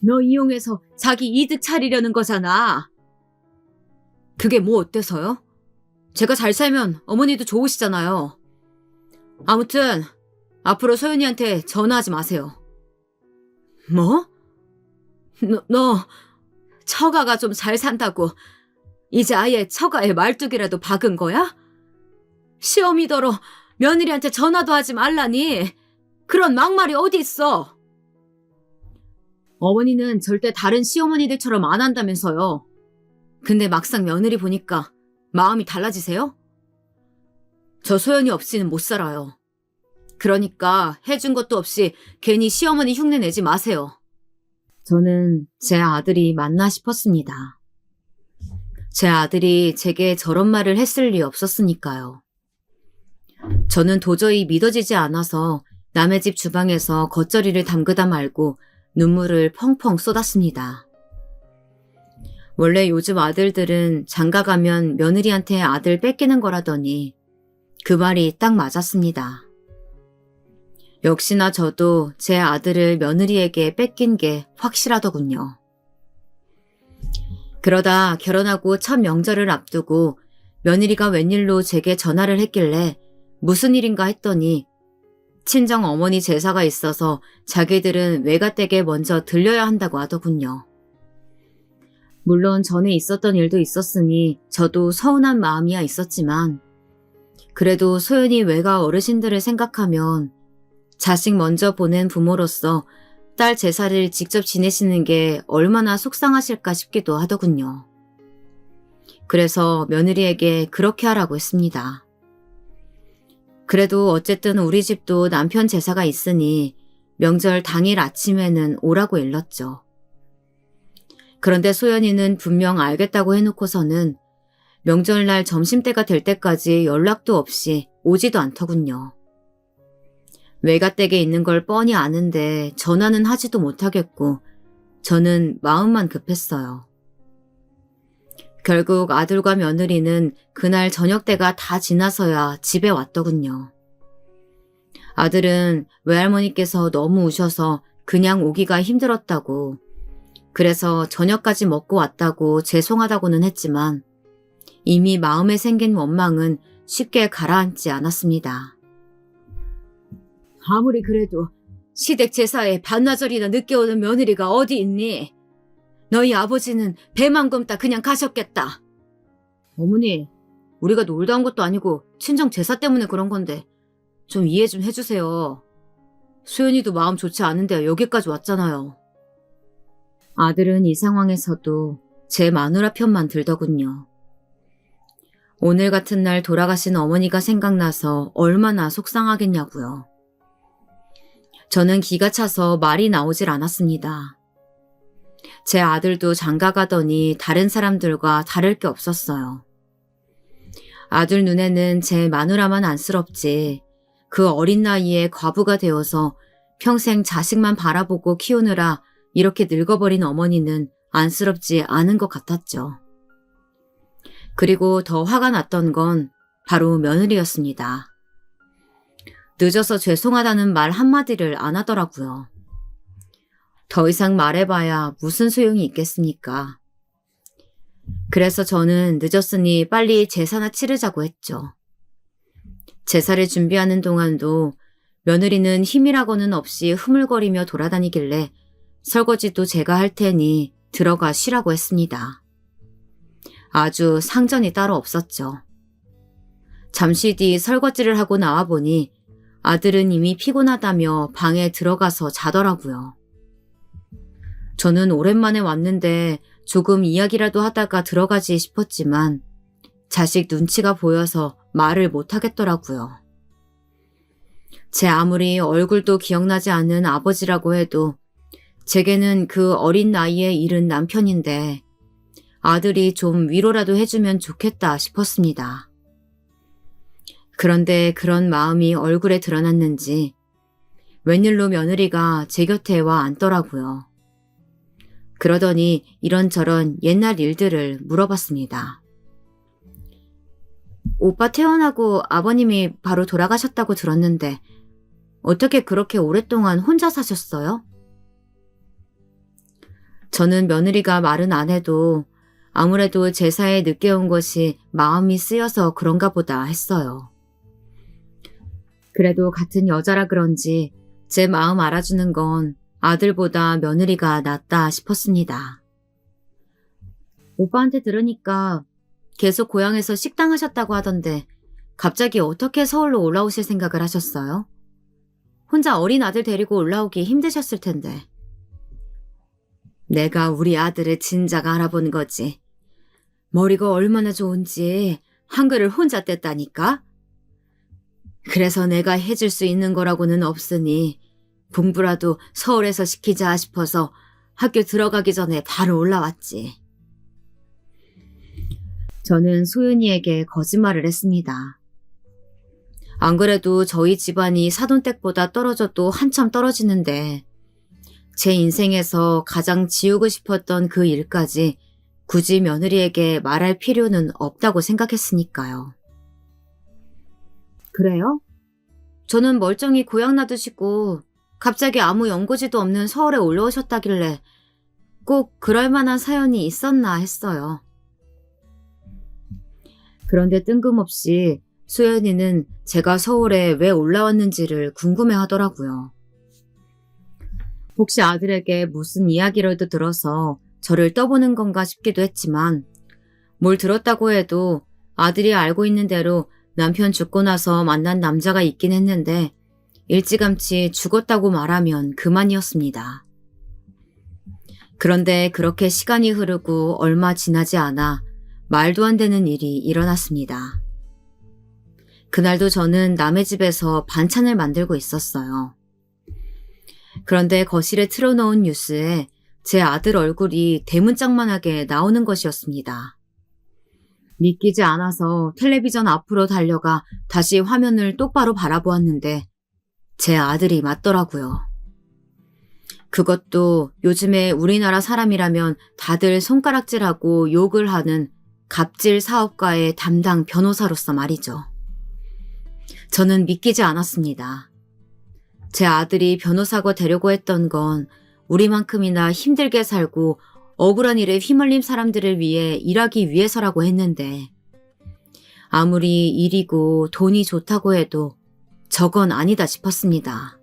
너 이용해서 자기 이득 차리려는 거잖아. 그게 뭐 어때서요? 제가 잘 살면 어머니도 좋으시잖아요. 아무튼 앞으로 소연이한테 전화하지 마세요. 뭐? 너 처가가 좀 잘 산다고 이제 아예 처가에 말뚝이라도 박은 거야? 시어미더러 며느리한테 전화도 하지 말라니. 그런 막말이 어디 있어. 어머니는 절대 다른 시어머니들처럼 안 한다면서요. 근데 막상 며느리 보니까 마음이 달라지세요? 저 소연이 없이는 못 살아요. 그러니까 해준 것도 없이 괜히 시어머니 흉내 내지 마세요. 저는 제 아들이 맞나 싶었습니다. 제 아들이 제게 저런 말을 했을 리 없었으니까요. 저는 도저히 믿어지지 않아서 남의 집 주방에서 겉절이를 담그다 말고 눈물을 펑펑 쏟았습니다. 원래 요즘 아들들은 장가가면 며느리한테 아들 뺏기는 거라더니 그 말이 딱 맞았습니다. 역시나 저도 제 아들을 며느리에게 뺏긴 게 확실하더군요. 그러다 결혼하고 첫 명절을 앞두고 며느리가 웬일로 제게 전화를 했길래 무슨 일인가 했더니 친정 어머니 제사가 있어서 자기들은 외가댁에 먼저 들려야 한다고 하더군요. 물론 전에 있었던 일도 있었으니 저도 서운한 마음이야 있었지만 그래도 소연이 외가 어르신들을 생각하면 자식 먼저 보낸 부모로서 딸 제사를 직접 지내시는 게 얼마나 속상하실까 싶기도 하더군요. 그래서 며느리에게 그렇게 하라고 했습니다. 그래도 어쨌든 우리 집도 남편 제사가 있으니 명절 당일 아침에는 오라고 일렀죠. 그런데 소연이는 분명 알겠다고 해놓고서는 명절날 점심때가 될 때까지 연락도 없이 오지도 않더군요. 외가댁에 있는 걸 뻔히 아는데 전화는 하지도 못하겠고 저는 마음만 급했어요. 결국 아들과 며느리는 그날 저녁때가 다 지나서야 집에 왔더군요. 아들은 외할머니께서 너무 우셔서 그냥 오기가 힘들었다고, 그래서 저녁까지 먹고 왔다고 죄송하다고는 했지만 이미 마음에 생긴 원망은 쉽게 가라앉지 않았습니다. 아무리 그래도 시댁 제사에 반나절이나 늦게 오는 며느리가 어디 있니? 너희 아버지는 배만 굼다 그냥 가셨겠다. 어머니, 우리가 놀다 온 것도 아니고 친정 제사 때문에 그런 건데 좀 이해 좀 해주세요. 수연이도 마음 좋지 않은데 여기까지 왔잖아요. 아들은 이 상황에서도 제 마누라 편만 들더군요. 오늘 같은 날 돌아가신 어머니가 생각나서 얼마나 속상하겠냐고요. 저는 기가 차서 말이 나오질 않았습니다. 제 아들도 장가가더니 다른 사람들과 다를 게 없었어요. 아들 눈에는 제 마누라만 안쓰럽지 그 어린 나이에 과부가 되어서 평생 자식만 바라보고 키우느라 이렇게 늙어버린 어머니는 안쓰럽지 않은 것 같았죠. 그리고 더 화가 났던 건 바로 며느리였습니다. 늦어서 죄송하다는 말 한마디를 안 하더라고요. 더 이상 말해봐야 무슨 소용이 있겠습니까? 그래서 저는 늦었으니 빨리 제사나 치르자고 했죠. 제사를 준비하는 동안도 며느리는 힘이라고는 없이 흐물거리며 돌아다니길래 설거지도 제가 할 테니 들어가 쉬라고 했습니다. 아주 상전이 따로 없었죠. 잠시 뒤 설거지를 하고 나와보니 아들은 이미 피곤하다며 방에 들어가서 자더라고요. 저는 오랜만에 왔는데 조금 이야기라도 하다가 들어가지 싶었지만 자식 눈치가 보여서 말을 못하겠더라고요. 제 아무리 얼굴도 기억나지 않는 아버지라고 해도 제게는 그 어린 나이에 잃은 남편인데 아들이 좀 위로라도 해주면 좋겠다 싶었습니다. 그런데 그런 마음이 얼굴에 드러났는지 웬일로 며느리가 제 곁에 와 앉더라고요. 그러더니 이런저런 옛날 일들을 물어봤습니다. 오빠 태어나고 아버님이 바로 돌아가셨다고 들었는데 어떻게 그렇게 오랫동안 혼자 사셨어요? 저는 며느리가 말은 안 해도 아무래도 제사에 늦게 온 것이 마음이 쓰여서 그런가 보다 했어요. 그래도 같은 여자라 그런지 제 마음 알아주는 건 아들보다 며느리가 낫다 싶었습니다. 오빠한테 들으니까 계속 고향에서 식당 하셨다고 하던데 갑자기 어떻게 서울로 올라오실 생각을 하셨어요? 혼자 어린 아들 데리고 올라오기 힘드셨을 텐데. 내가 우리 아들을 진작 알아본 거지. 머리가 얼마나 좋은지 한글을 혼자 뗐다니까? 그래서 내가 해줄 수 있는 거라고는 없으니 공부라도 서울에서 시키자 싶어서 학교 들어가기 전에 바로 올라왔지. 저는 소윤이에게 거짓말을 했습니다. 안 그래도 저희 집안이 사돈댁보다 떨어져도 한참 떨어지는데 제 인생에서 가장 지우고 싶었던 그 일까지 굳이 며느리에게 말할 필요는 없다고 생각했으니까요. 그래요? 저는 멀쩡히 고향 놔두시고 갑자기 아무 연고지도 없는 서울에 올라오셨다길래 꼭 그럴 만한 사연이 있었나 했어요. 그런데 뜬금없이 수연이는 제가 서울에 왜 올라왔는지를 궁금해하더라고요. 혹시 아들에게 무슨 이야기라도 들어서 저를 떠보는 건가 싶기도 했지만 뭘 들었다고 해도 아들이 알고 있는 대로 남편 죽고 나서 만난 남자가 있긴 했는데 일찌감치 죽었다고 말하면 그만이었습니다. 그런데 그렇게 시간이 흐르고 얼마 지나지 않아 말도 안 되는 일이 일어났습니다. 그날도 저는 남의 집에서 반찬을 만들고 있었어요. 그런데 거실에 틀어놓은 뉴스에 제 아들 얼굴이 대문짝만하게 나오는 것이었습니다. 믿기지 않아서 텔레비전 앞으로 달려가 다시 화면을 똑바로 바라보았는데 제 아들이 맞더라고요. 그것도 요즘에 우리나라 사람이라면 다들 손가락질하고 욕을 하는 갑질 사업가의 담당 변호사로서 말이죠. 저는 믿기지 않았습니다. 제 아들이 변호사가 되려고 했던 건 우리만큼이나 힘들게 살고 억울한 일에 휘말린 사람들을 위해 일하기 위해서라고 했는데 아무리 일이고 돈이 좋다고 해도 저건 아니다 싶었습니다.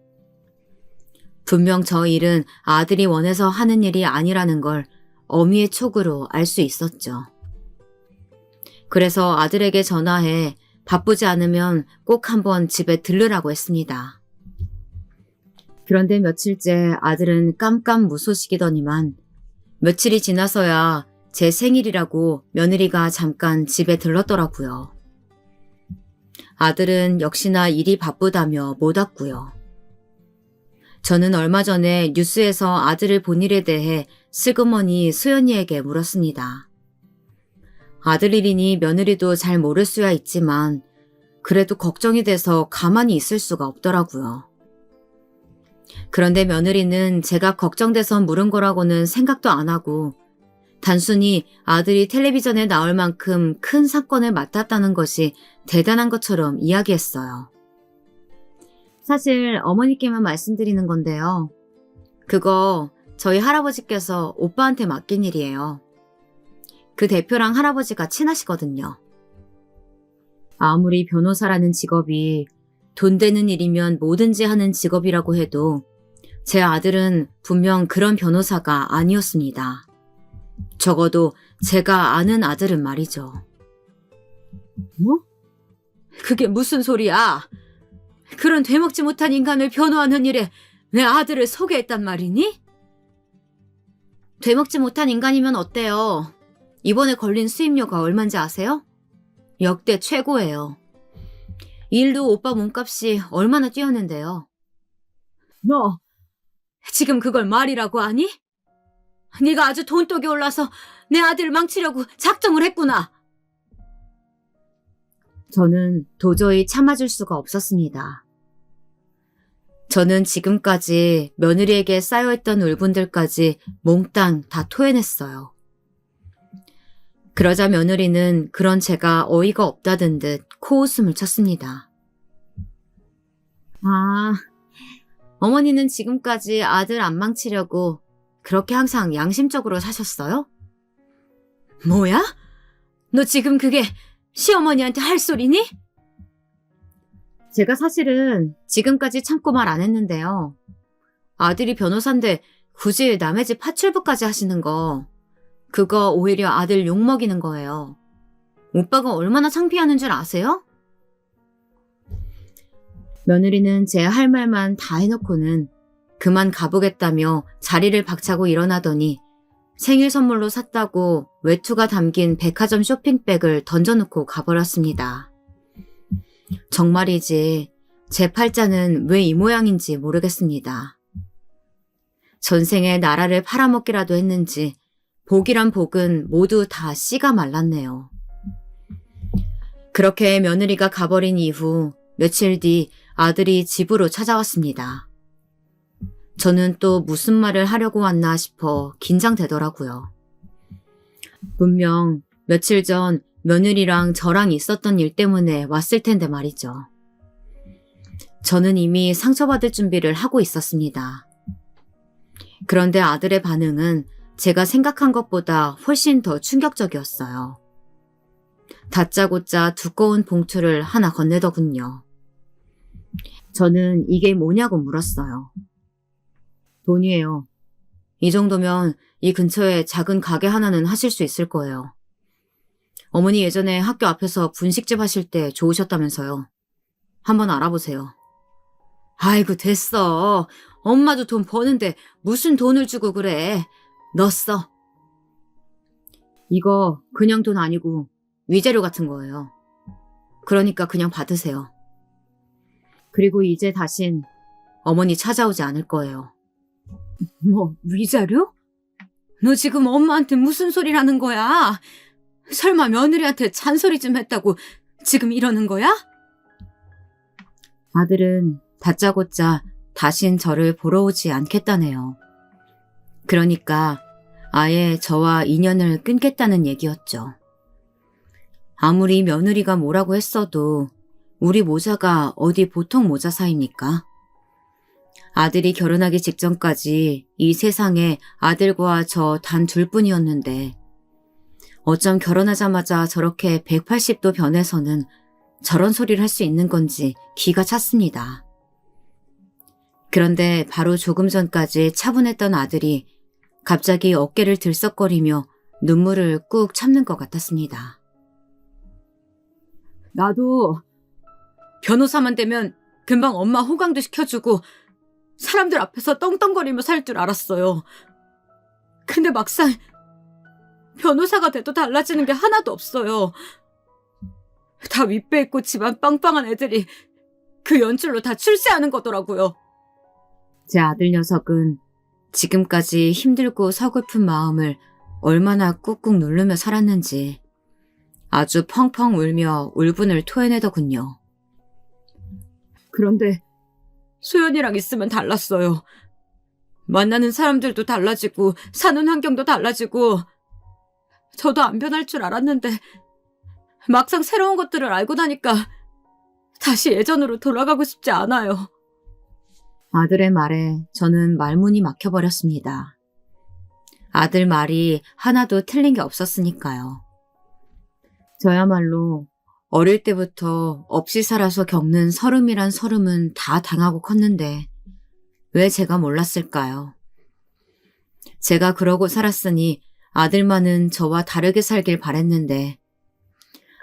분명 저 일은 아들이 원해서 하는 일이 아니라는 걸 어미의 촉으로 알 수 있었죠. 그래서 아들에게 전화해 바쁘지 않으면 꼭 한번 집에 들르라고 했습니다. 그런데 며칠째 아들은 깜깜무소식이더니만 며칠이 지나서야 제 생일이라고 며느리가 잠깐 집에 들렀더라고요. 아들은 역시나 일이 바쁘다며 못 왔고요. 저는 얼마 전에 뉴스에서 아들을 본 일에 대해 슬그머니 수연이에게 물었습니다. 아들 일이니 며느리도 잘 모를 수야 있지만 그래도 걱정이 돼서 가만히 있을 수가 없더라고요. 그런데 며느리는 제가 걱정돼서 물은 거라고는 생각도 안 하고 단순히 아들이 텔레비전에 나올 만큼 큰 사건을 맡았다는 것이 대단한 것처럼 이야기했어요. 사실 어머니께만 말씀드리는 건데요. 그거 저희 할아버지께서 오빠한테 맡긴 일이에요. 그 대표랑 할아버지가 친하시거든요. 아무리 변호사라는 직업이 돈 되는 일이면 뭐든지 하는 직업이라고 해도 제 아들은 분명 그런 변호사가 아니었습니다. 적어도 제가 아는 아들은 말이죠. 뭐? 그게 무슨 소리야? 그런 되먹지 못한 인간을 변호하는 일에 내 아들을 소개했단 말이니? 되먹지 못한 인간이면 어때요? 이번에 걸린 수임료가 얼만지 아세요? 역대 최고예요. 일도 오빠 몸값이 얼마나 뛰었는데요. 너 지금 그걸 말이라고 하니? 네가 아주 돈독이 올라서 내 아들을 망치려고 작정을 했구나. 저는 도저히 참아줄 수가 없었습니다. 저는 지금까지 며느리에게 쌓여있던 울분들까지 몽땅 다 토해냈어요. 그러자 며느리는 그런 제가 어이가 없다던 듯 코웃음을 쳤습니다. 아, 어머니는 지금까지 아들 안 망치려고 그렇게 항상 양심적으로 사셨어요? 뭐야? 너 지금 그게 시어머니한테 할 소리니? 제가 사실은 지금까지 참고 말 안 했는데요. 아들이 변호사인데 굳이 남의 집 파출부까지 하시는 거, 그거 오히려 아들 욕먹이는 거예요. 오빠가 얼마나 창피하는 줄 아세요? 며느리는 제 할 말만 다 해놓고는 그만 가보겠다며 자리를 박차고 일어나더니 생일 선물로 샀다고 외투가 담긴 백화점 쇼핑백을 던져놓고 가버렸습니다. 정말이지 제 팔자는 왜 이 모양인지 모르겠습니다. 전생에 나라를 팔아먹기라도 했는지 복이란 복은 모두 다 씨가 말랐네요. 그렇게 며느리가 가버린 이후 며칠 뒤 아들이 집으로 찾아왔습니다. 저는 또 무슨 말을 하려고 왔나 싶어 긴장되더라고요. 분명 며칠 전 며느리랑 저랑 있었던 일 때문에 왔을 텐데 말이죠. 저는 이미 상처받을 준비를 하고 있었습니다. 그런데 아들의 반응은 제가 생각한 것보다 훨씬 더 충격적이었어요. 다짜고짜 두꺼운 봉투를 하나 건네더군요. 저는 이게 뭐냐고 물었어요. 돈이에요. 이 정도면 이 근처에 작은 가게 하나는 하실 수 있을 거예요. 어머니 예전에 학교 앞에서 분식집 하실 때 좋으셨다면서요. 한번 알아보세요. 아이고 됐어. 엄마도 돈 버는데 무슨 돈을 주고 그래. 너 써. 이거 그냥 돈 아니고 위자료 같은 거예요. 그러니까 그냥 받으세요. 그리고 이제 다신 어머니 찾아오지 않을 거예요. 뭐 위자료? 너 지금 엄마한테 무슨 소리라는 거야? 설마 며느리한테 잔소리 좀 했다고 지금 이러는 거야? 아들은 다짜고짜 다신 저를 보러 오지 않겠다네요. 그러니까 아예 저와 인연을 끊겠다는 얘기였죠. 아무리 며느리가 뭐라고 했어도 우리 모자가 어디 보통 모자 사이입니까? 아들이 결혼하기 직전까지 이 세상에 아들과 저 단 둘뿐이었는데 어쩜 결혼하자마자 저렇게 180도 변해서는 저런 소리를 할 수 있는 건지 기가 찼습니다. 그런데 바로 조금 전까지 차분했던 아들이 갑자기 어깨를 들썩거리며 눈물을 꾹 참는 것 같았습니다. 나도 변호사만 되면 금방 엄마 호강도 시켜주고 사람들 앞에서 떵떵거리며 살 줄 알았어요. 근데 막상 변호사가 돼도 달라지는 게 하나도 없어요. 다 윗배 있고 집안 빵빵한 애들이 그 연줄로 다 출세하는 거더라고요. 제 아들 녀석은 지금까지 힘들고 서글픈 마음을 얼마나 꾹꾹 누르며 살았는지 아주 펑펑 울며 울분을 토해내더군요. 그런데 소연이랑 있으면 달랐어요. 만나는 사람들도 달라지고 사는 환경도 달라지고 저도 안 변할 줄 알았는데 막상 새로운 것들을 알고 나니까 다시 예전으로 돌아가고 싶지 않아요. 아들의 말에 저는 말문이 막혀버렸습니다. 아들 말이 하나도 틀린 게 없었으니까요. 저야말로 어릴 때부터 없이 살아서 겪는 서름이란 서름은 다 당하고 컸는데 왜 제가 몰랐을까요? 제가 그러고 살았으니 아들만은 저와 다르게 살길 바랬는데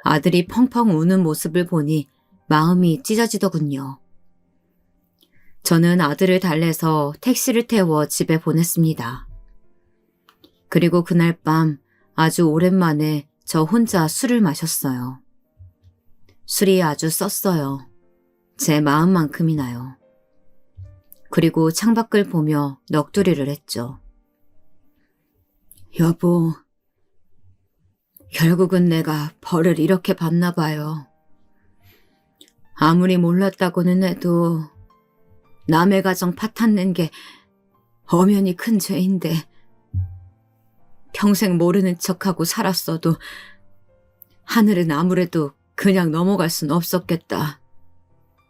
아들이 펑펑 우는 모습을 보니 마음이 찢어지더군요. 저는 아들을 달래서 택시를 태워 집에 보냈습니다. 그리고 그날 밤 아주 오랜만에 저 혼자 술을 마셨어요. 술이 아주 썼어요. 제 마음만큼이나요. 그리고 창밖을 보며 넋두리를 했죠. 여보, 결국은 내가 벌을 이렇게 받나 봐요. 아무리 몰랐다고는 해도 남의 가정 파탄낸 게 엄연히 큰 죄인데 평생 모르는 척하고 살았어도 하늘은 아무래도 그냥 넘어갈 순 없었겠다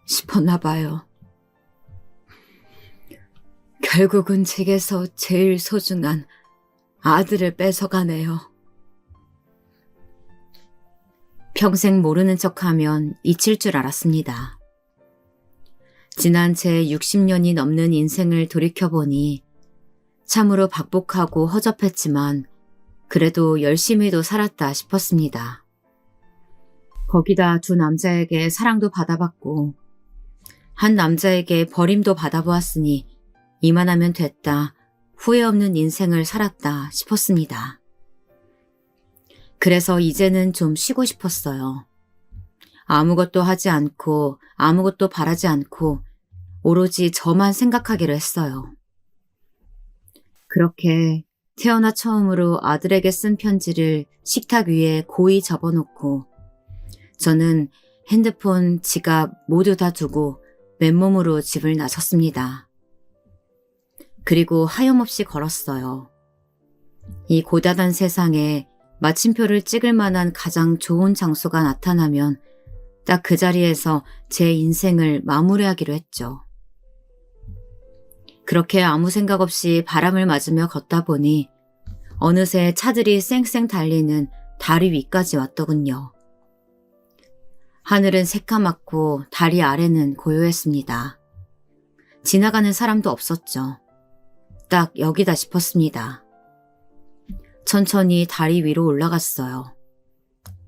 싶었나 봐요. 결국은 제게서 제일 소중한 아들을 뺏어가네요. 평생 모르는 척하면 잊힐 줄 알았습니다. 지난 제 60년이 넘는 인생을 돌이켜보니 참으로 박복하고 허접했지만 그래도 열심히도 살았다 싶었습니다. 거기다 두 남자에게 사랑도 받아봤고 한 남자에게 버림도 받아보았으니 이만하면 됐다, 후회 없는 인생을 살았다 싶었습니다. 그래서 이제는 좀 쉬고 싶었어요. 아무것도 하지 않고 아무것도 바라지 않고 오로지 저만 생각하기로 했어요. 그렇게 태어나 처음으로 아들에게 쓴 편지를 식탁 위에 고이 접어놓고 저는 핸드폰, 지갑 모두 다 두고 맨몸으로 집을 나섰습니다. 그리고 하염없이 걸었어요. 이 고다단 세상에 마침표를 찍을 만한 가장 좋은 장소가 나타나면 딱 그 자리에서 제 인생을 마무리하기로 했죠. 그렇게 아무 생각 없이 바람을 맞으며 걷다 보니 어느새 차들이 쌩쌩 달리는 다리 위까지 왔더군요. 하늘은 새까맣고 다리 아래는 고요했습니다. 지나가는 사람도 없었죠. 딱 여기다 싶었습니다. 천천히 다리 위로 올라갔어요.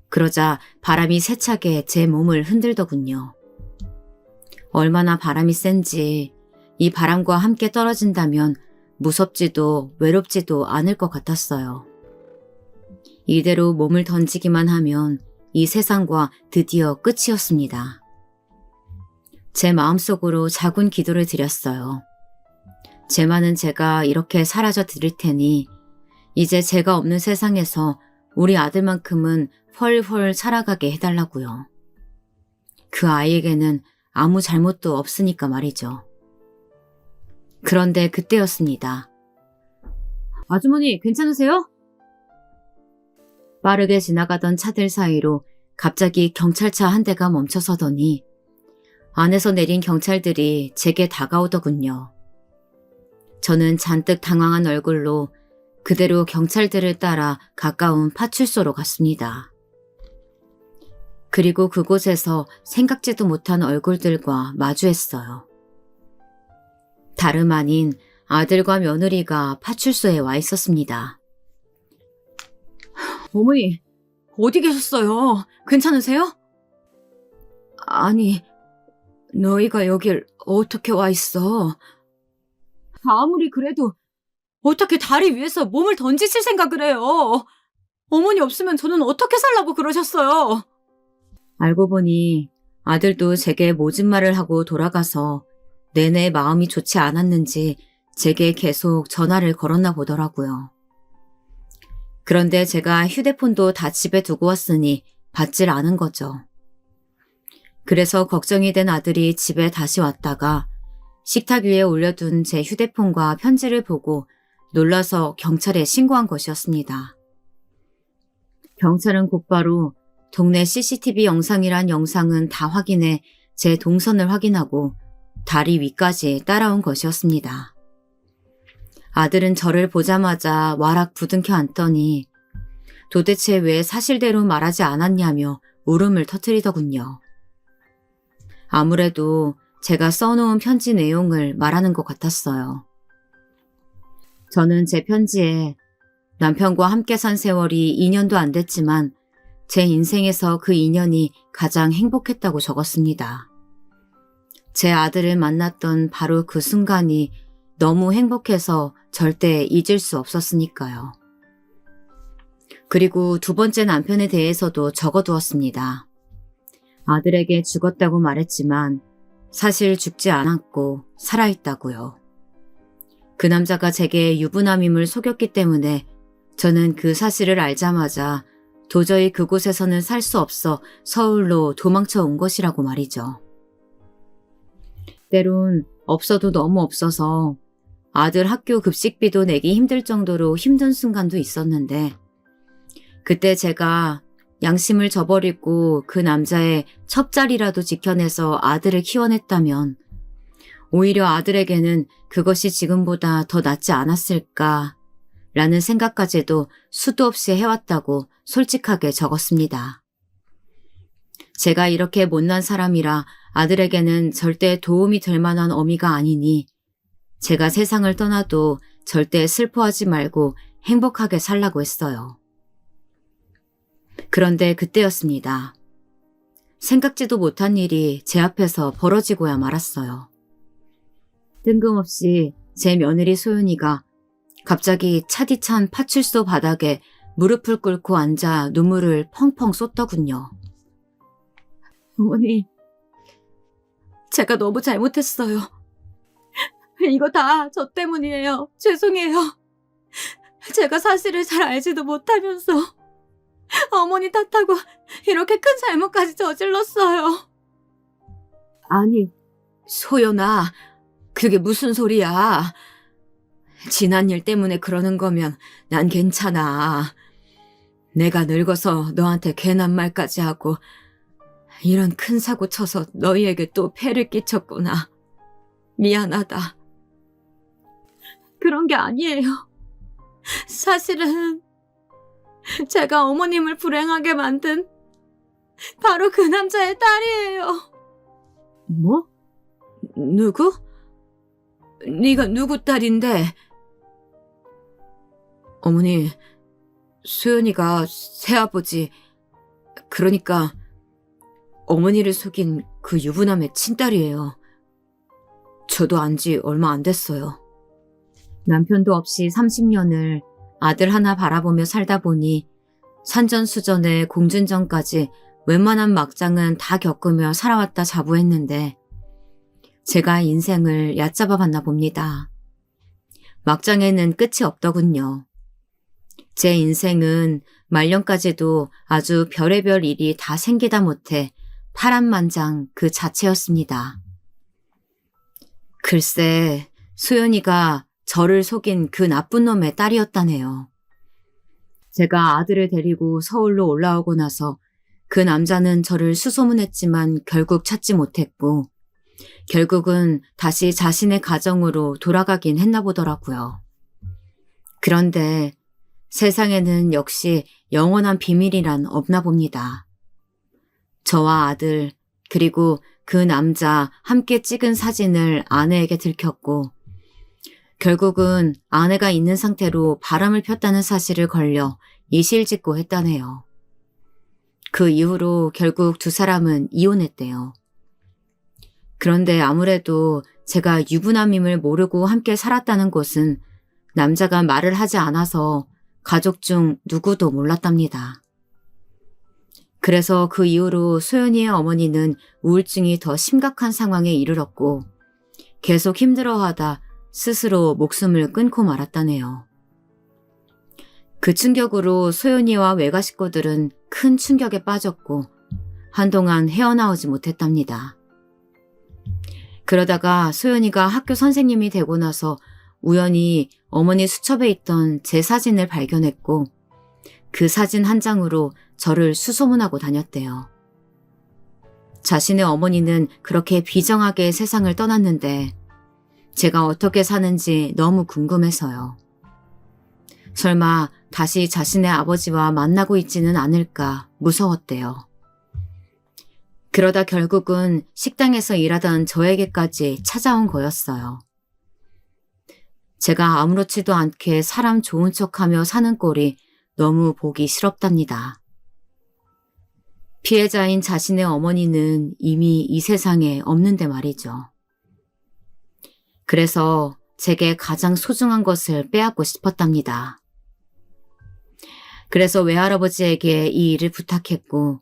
그러자 바람이 세차게 제 몸을 흔들더군요. 얼마나 바람이 센지 이 바람과 함께 떨어진다면 무섭지도 외롭지도 않을 것 같았어요. 이대로 몸을 던지기만 하면 이 세상과 드디어 끝이었습니다. 제 마음속으로 작은 기도를 드렸어요. 제만은 제가 이렇게 사라져 드릴 테니 이제 제가 없는 세상에서 우리 아들만큼은 헐헐 살아가게 해달라고요. 그 아이에게는 아무 잘못도 없으니까 말이죠. 그런데 그때였습니다. 아주머니 괜찮으세요? 빠르게 지나가던 차들 사이로 갑자기 경찰차 한 대가 멈춰서더니 안에서 내린 경찰들이 제게 다가오더군요. 저는 잔뜩 당황한 얼굴로 그대로 경찰들을 따라 가까운 파출소로 갔습니다. 그리고 그곳에서 생각지도 못한 얼굴들과 마주했어요. 다름 아닌 아들과 며느리가 파출소에 와 있었습니다. 어머니, 어디 계셨어요? 괜찮으세요? 아니, 너희가 여길 어떻게 와 있어? 아무리 그래도 어떻게 다리 위에서 몸을 던지실 생각을 해요? 어머니 없으면 저는 어떻게 살라고 그러셨어요? 알고 보니 아들도 제게 모진 말을 하고 돌아가서 내내 마음이 좋지 않았는지 제게 계속 전화를 걸었나 보더라고요. 그런데 제가 휴대폰도 다 집에 두고 왔으니 받질 않은 거죠. 그래서 걱정이 된 아들이 집에 다시 왔다가 식탁 위에 올려둔 제 휴대폰과 편지를 보고 놀라서 경찰에 신고한 것이었습니다. 경찰은 곧바로 동네 CCTV 영상이란 영상은 다 확인해 제 동선을 확인하고 다리 위까지 따라온 것이었습니다. 아들은 저를 보자마자 와락 부둥켜 앉더니 도대체 왜 사실대로 말하지 않았냐며 울음을 터뜨리더군요. 아무래도 제가 써놓은 편지 내용을 말하는 것 같았어요. 저는 제 편지에 남편과 함께 산 세월이 2년도 안 됐지만 제 인생에서 그 2년이 가장 행복했다고 적었습니다. 제 아들을 만났던 바로 그 순간이 너무 행복해서 절대 잊을 수 없었으니까요. 그리고 두 번째 남편에 대해서도 적어두었습니다. 아들에게 죽었다고 말했지만 사실 죽지 않았고 살아있다고요. 그 남자가 제게 유부남임을 속였기 때문에 저는 그 사실을 알자마자 도저히 그곳에서는 살 수 없어 서울로 도망쳐 온 것이라고 말이죠. 때론 없어도 너무 없어서 아들 학교 급식비도 내기 힘들 정도로 힘든 순간도 있었는데 그때 제가 양심을 저버리고 그 남자의 첩자리라도 지켜내서 아들을 키워냈다면 오히려 아들에게는 그것이 지금보다 더 낫지 않았을까 라는 생각까지도 수도 없이 해왔다고 솔직하게 적었습니다. 제가 이렇게 못난 사람이라 아들에게는 절대 도움이 될 만한 어미가 아니니 제가 세상을 떠나도 절대 슬퍼하지 말고 행복하게 살라고 했어요. 그런데 그때였습니다. 생각지도 못한 일이 제 앞에서 벌어지고야 말았어요. 뜬금없이 제 며느리 소윤이가 갑자기 차디찬 파출소 바닥에 무릎을 꿇고 앉아 눈물을 펑펑 쏟더군요. 어머니, 제가 너무 잘못했어요. 이거 다 저 때문이에요. 죄송해요. 제가 사실을 잘 알지도 못하면서 어머니 탓하고 이렇게 큰 잘못까지 저질렀어요. 아니, 소연아, 그게 무슨 소리야. 지난 일 때문에 그러는 거면 난 괜찮아. 내가 늙어서 너한테 괜한 말까지 하고 이런 큰 사고 쳐서 너희에게 또 폐를 끼쳤구나. 미안하다. 그런 게 아니에요. 사실은 제가 어머님을 불행하게 만든 바로 그 남자의 딸이에요. 뭐? 누구? 네가 누구 딸인데? 어머니, 소연이가 새아버지, 그러니까 어머니를 속인 그 유부남의 친딸이에요. 저도 안 지 얼마 안 됐어요. 남편도 없이 30년을 아들 하나 바라보며 살다 보니 산전수전에 공준전까지 웬만한 막장은 다 겪으며 살아왔다 자부했는데 제가 인생을 얕잡아 봤나 봅니다. 막장에는 끝이 없더군요. 제 인생은 말년까지도 아주 별의별 일이 다 생기다 못해 파란만장 그 자체였습니다. 글쎄, 소연이가 저를 속인 그 나쁜 놈의 딸이었다네요. 제가 아들을 데리고 서울로 올라오고 나서 그 남자는 저를 수소문했지만 결국 찾지 못했고 결국은 다시 자신의 가정으로 돌아가긴 했나 보더라고요. 그런데 세상에는 역시 영원한 비밀이란 없나 봅니다. 저와 아들 그리고 그 남자 함께 찍은 사진을 아내에게 들켰고 결국은 아내가 있는 상태로 바람을 폈다는 사실을 걸려 이실직고 했다네요. 그 이후로 결국 두 사람은 이혼했대요. 그런데 아무래도 제가 유부남임을 모르고 함께 살았다는 것은 남자가 말을 하지 않아서 가족 중 누구도 몰랐답니다. 그래서 그 이후로 소연이의 어머니는 우울증이 더 심각한 상황에 이르렀고 계속 힘들어하다 스스로 목숨을 끊고 말았다네요. 그 충격으로 소연이와 외가 식구들은 큰 충격에 빠졌고 한동안 헤어나오지 못했답니다. 그러다가 소연이가 학교 선생님이 되고 나서 우연히 어머니 수첩에 있던 제 사진을 발견했고 그 사진 한 장으로 저를 수소문하고 다녔대요. 자신의 어머니는 그렇게 비정하게 세상을 떠났는데 제가 어떻게 사는지 너무 궁금해서요. 설마 다시 자신의 아버지와 만나고 있지는 않을까 무서웠대요. 그러다 결국은 식당에서 일하던 저에게까지 찾아온 거였어요. 제가 아무렇지도 않게 사람 좋은 척하며 사는 꼴이 너무 보기 싫었답니다. 피해자인 자신의 어머니는 이미 이 세상에 없는데 말이죠. 그래서 제게 가장 소중한 것을 빼앗고 싶었답니다. 그래서 외할아버지에게 이 일을 부탁했고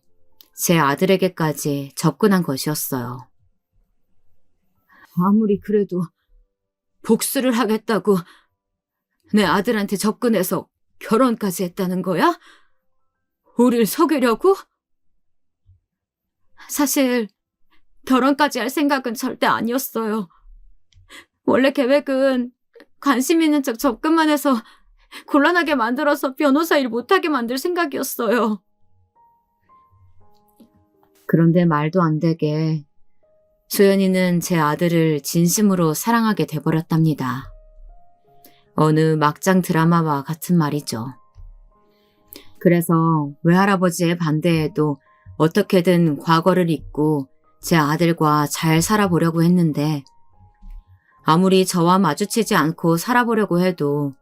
제 아들에게까지 접근한 것이었어요. 아무리 그래도 복수를 하겠다고 내 아들한테 접근해서 결혼까지 했다는 거야? 우릴 속이려고? 사실 결혼까지 할 생각은 절대 아니었어요. 원래 계획은 관심 있는 척 접근만 해서 곤란하게 만들어서 변호사 일 못하게 만들 생각이었어요. 그런데 말도 안 되게 소연이는 제 아들을 진심으로 사랑하게 돼버렸답니다. 어느 막장 드라마와 같은 말이죠. 그래서 외할아버지의 반대에도 어떻게든 과거를 잊고 제 아들과 잘 살아보려고 했는데 아무리 저와 마주치지 않고 살아보려고 해도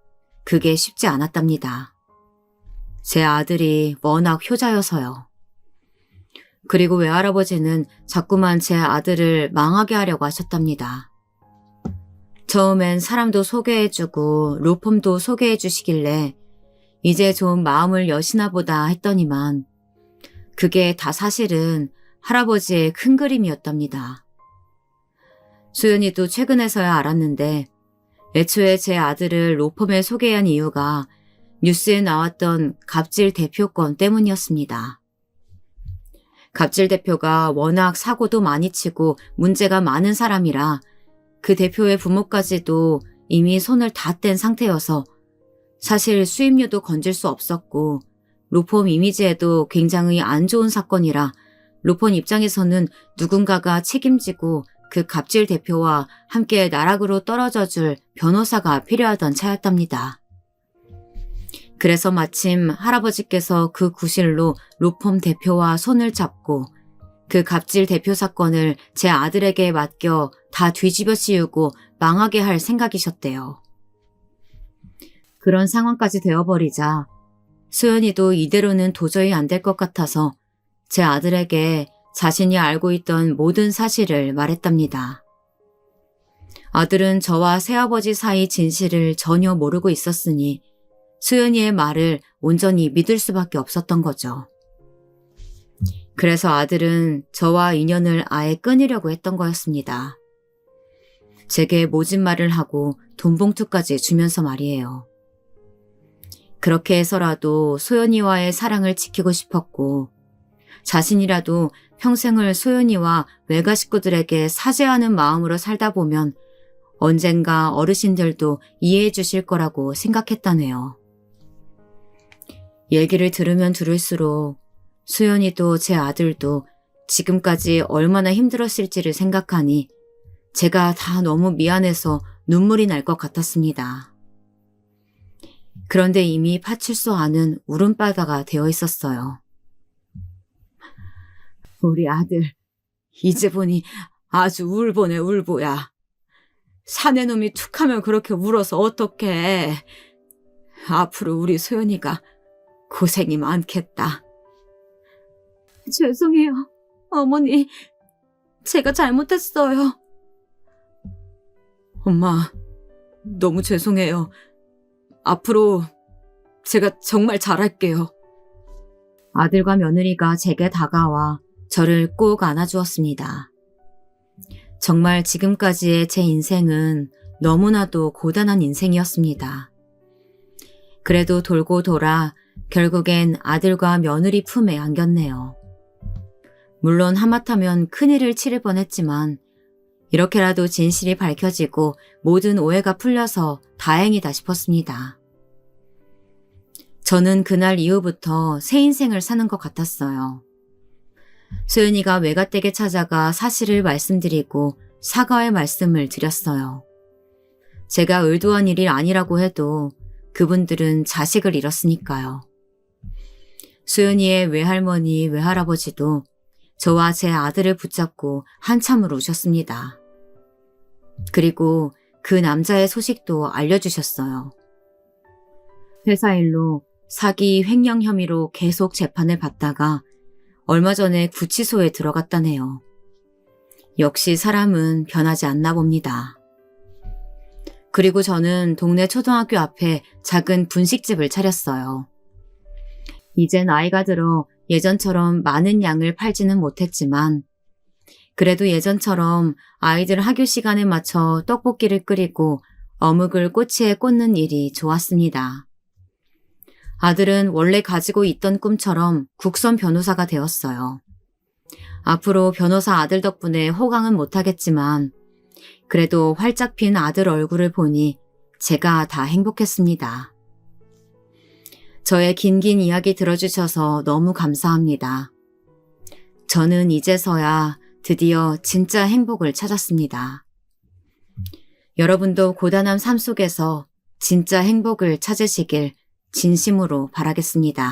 그게 쉽지 않았답니다. 제 아들이 워낙 효자여서요. 그리고 외할아버지는 자꾸만 제 아들을 망하게 하려고 하셨답니다. 처음엔 사람도 소개해주고 로펌도 소개해주시길래 이제 좀 마음을 여시나 보다 했더니만 그게 다 사실은 할아버지의 큰 그림이었답니다. 수연이도 최근에서야 알았는데 애초에 제 아들을 로펌에 소개한 이유가 뉴스에 나왔던 갑질 대표 건 때문이었습니다. 갑질 대표가 워낙 사고도 많이 치고 문제가 많은 사람이라 그 대표의 부모까지도 이미 손을 다 뗀 상태여서 사실 수임료도 건질 수 없었고 로펌 이미지에도 굉장히 안 좋은 사건이라 로펌 입장에서는 누군가가 책임지고 그 갑질 대표와 함께 나락으로 떨어져 줄 변호사가 필요하던 차였답니다. 그래서 마침 할아버지께서 그 구실로 로펌 대표와 손을 잡고 그 갑질 대표 사건을 제 아들에게 맡겨 다 뒤집어 씌우고 망하게 할 생각이셨대요. 그런 상황까지 되어버리자 수연이도 이대로는 도저히 안 될 것 같아서 제 아들에게 자신이 알고 있던 모든 사실을 말했답니다. 아들은 저와 새아버지 사이 진실을 전혀 모르고 있었으니 수연이의 말을 온전히 믿을 수밖에 없었던 거죠. 그래서 아들은 저와 인연을 아예 끊으려고 했던 거였습니다. 제게 모진 말을 하고 돈봉투까지 주면서 말이에요. 그렇게 해서라도 소연이와의 사랑을 지키고 싶었고 자신이라도 평생을 소연이와 외가 식구들에게 사죄하는 마음으로 살다 보면 언젠가 어르신들도 이해해 주실 거라고 생각했다네요. 얘기를 들으면 들을수록 수연이도 제 아들도 지금까지 얼마나 힘들었을지를 생각하니 제가 다 너무 미안해서 눈물이 날 것 같았습니다. 그런데 이미 파출소 안은 울음바다가 되어 있었어요. 우리 아들, 이제 보니 아주 울보네 울보야. 사내 놈이 툭하면 그렇게 울어서 어떡해. 앞으로 우리 소연이가 고생이 많겠다. 죄송해요, 어머니. 제가 잘못했어요. 엄마, 너무 죄송해요. 앞으로 제가 정말 잘할게요. 아들과 며느리가 제게 다가와 저를 꼭 안아주었습니다. 정말 지금까지의 제 인생은 너무나도 고단한 인생이었습니다. 그래도 돌고 돌아 결국엔 아들과 며느리 품에 안겼네요. 물론 하마터면 큰일을 치를 뻔했지만 이렇게라도 진실이 밝혀지고 모든 오해가 풀려서 다행이다 싶었습니다. 저는 그날 이후부터 새 인생을 사는 것 같았어요. 소연이가 외가댁에 찾아가 사실을 말씀드리고 사과의 말씀을 드렸어요. 제가 의도한 일이 아니라고 해도 그분들은 자식을 잃었으니까요. 소연이의 외할머니, 외할아버지도 저와 제 아들을 붙잡고 한참을 우셨습니다. 그리고 그 남자의 소식도 알려주셨어요. 회사 일로 사기 횡령 혐의로 계속 재판을 받다가 얼마 전에 구치소에 들어갔다네요. 역시 사람은 변하지 않나 봅니다. 그리고 저는 동네 초등학교 앞에 작은 분식집을 차렸어요. 이제 나이가 들어 예전처럼 많은 양을 팔지는 못했지만 그래도 예전처럼 아이들 학교 시간에 맞춰 떡볶이를 끓이고 어묵을 꼬치에 꽂는 일이 좋았습니다. 아들은 원래 가지고 있던 꿈처럼 국선 변호사가 되었어요. 앞으로 변호사 아들 덕분에 호강은 못하겠지만 그래도 활짝 핀 아들 얼굴을 보니 제가 다 행복했습니다. 저의 긴긴 이야기 들어주셔서 너무 감사합니다. 저는 이제서야 드디어 진짜 행복을 찾았습니다. 여러분도 고단한 삶 속에서 진짜 행복을 찾으시길 진심으로 바라겠습니다.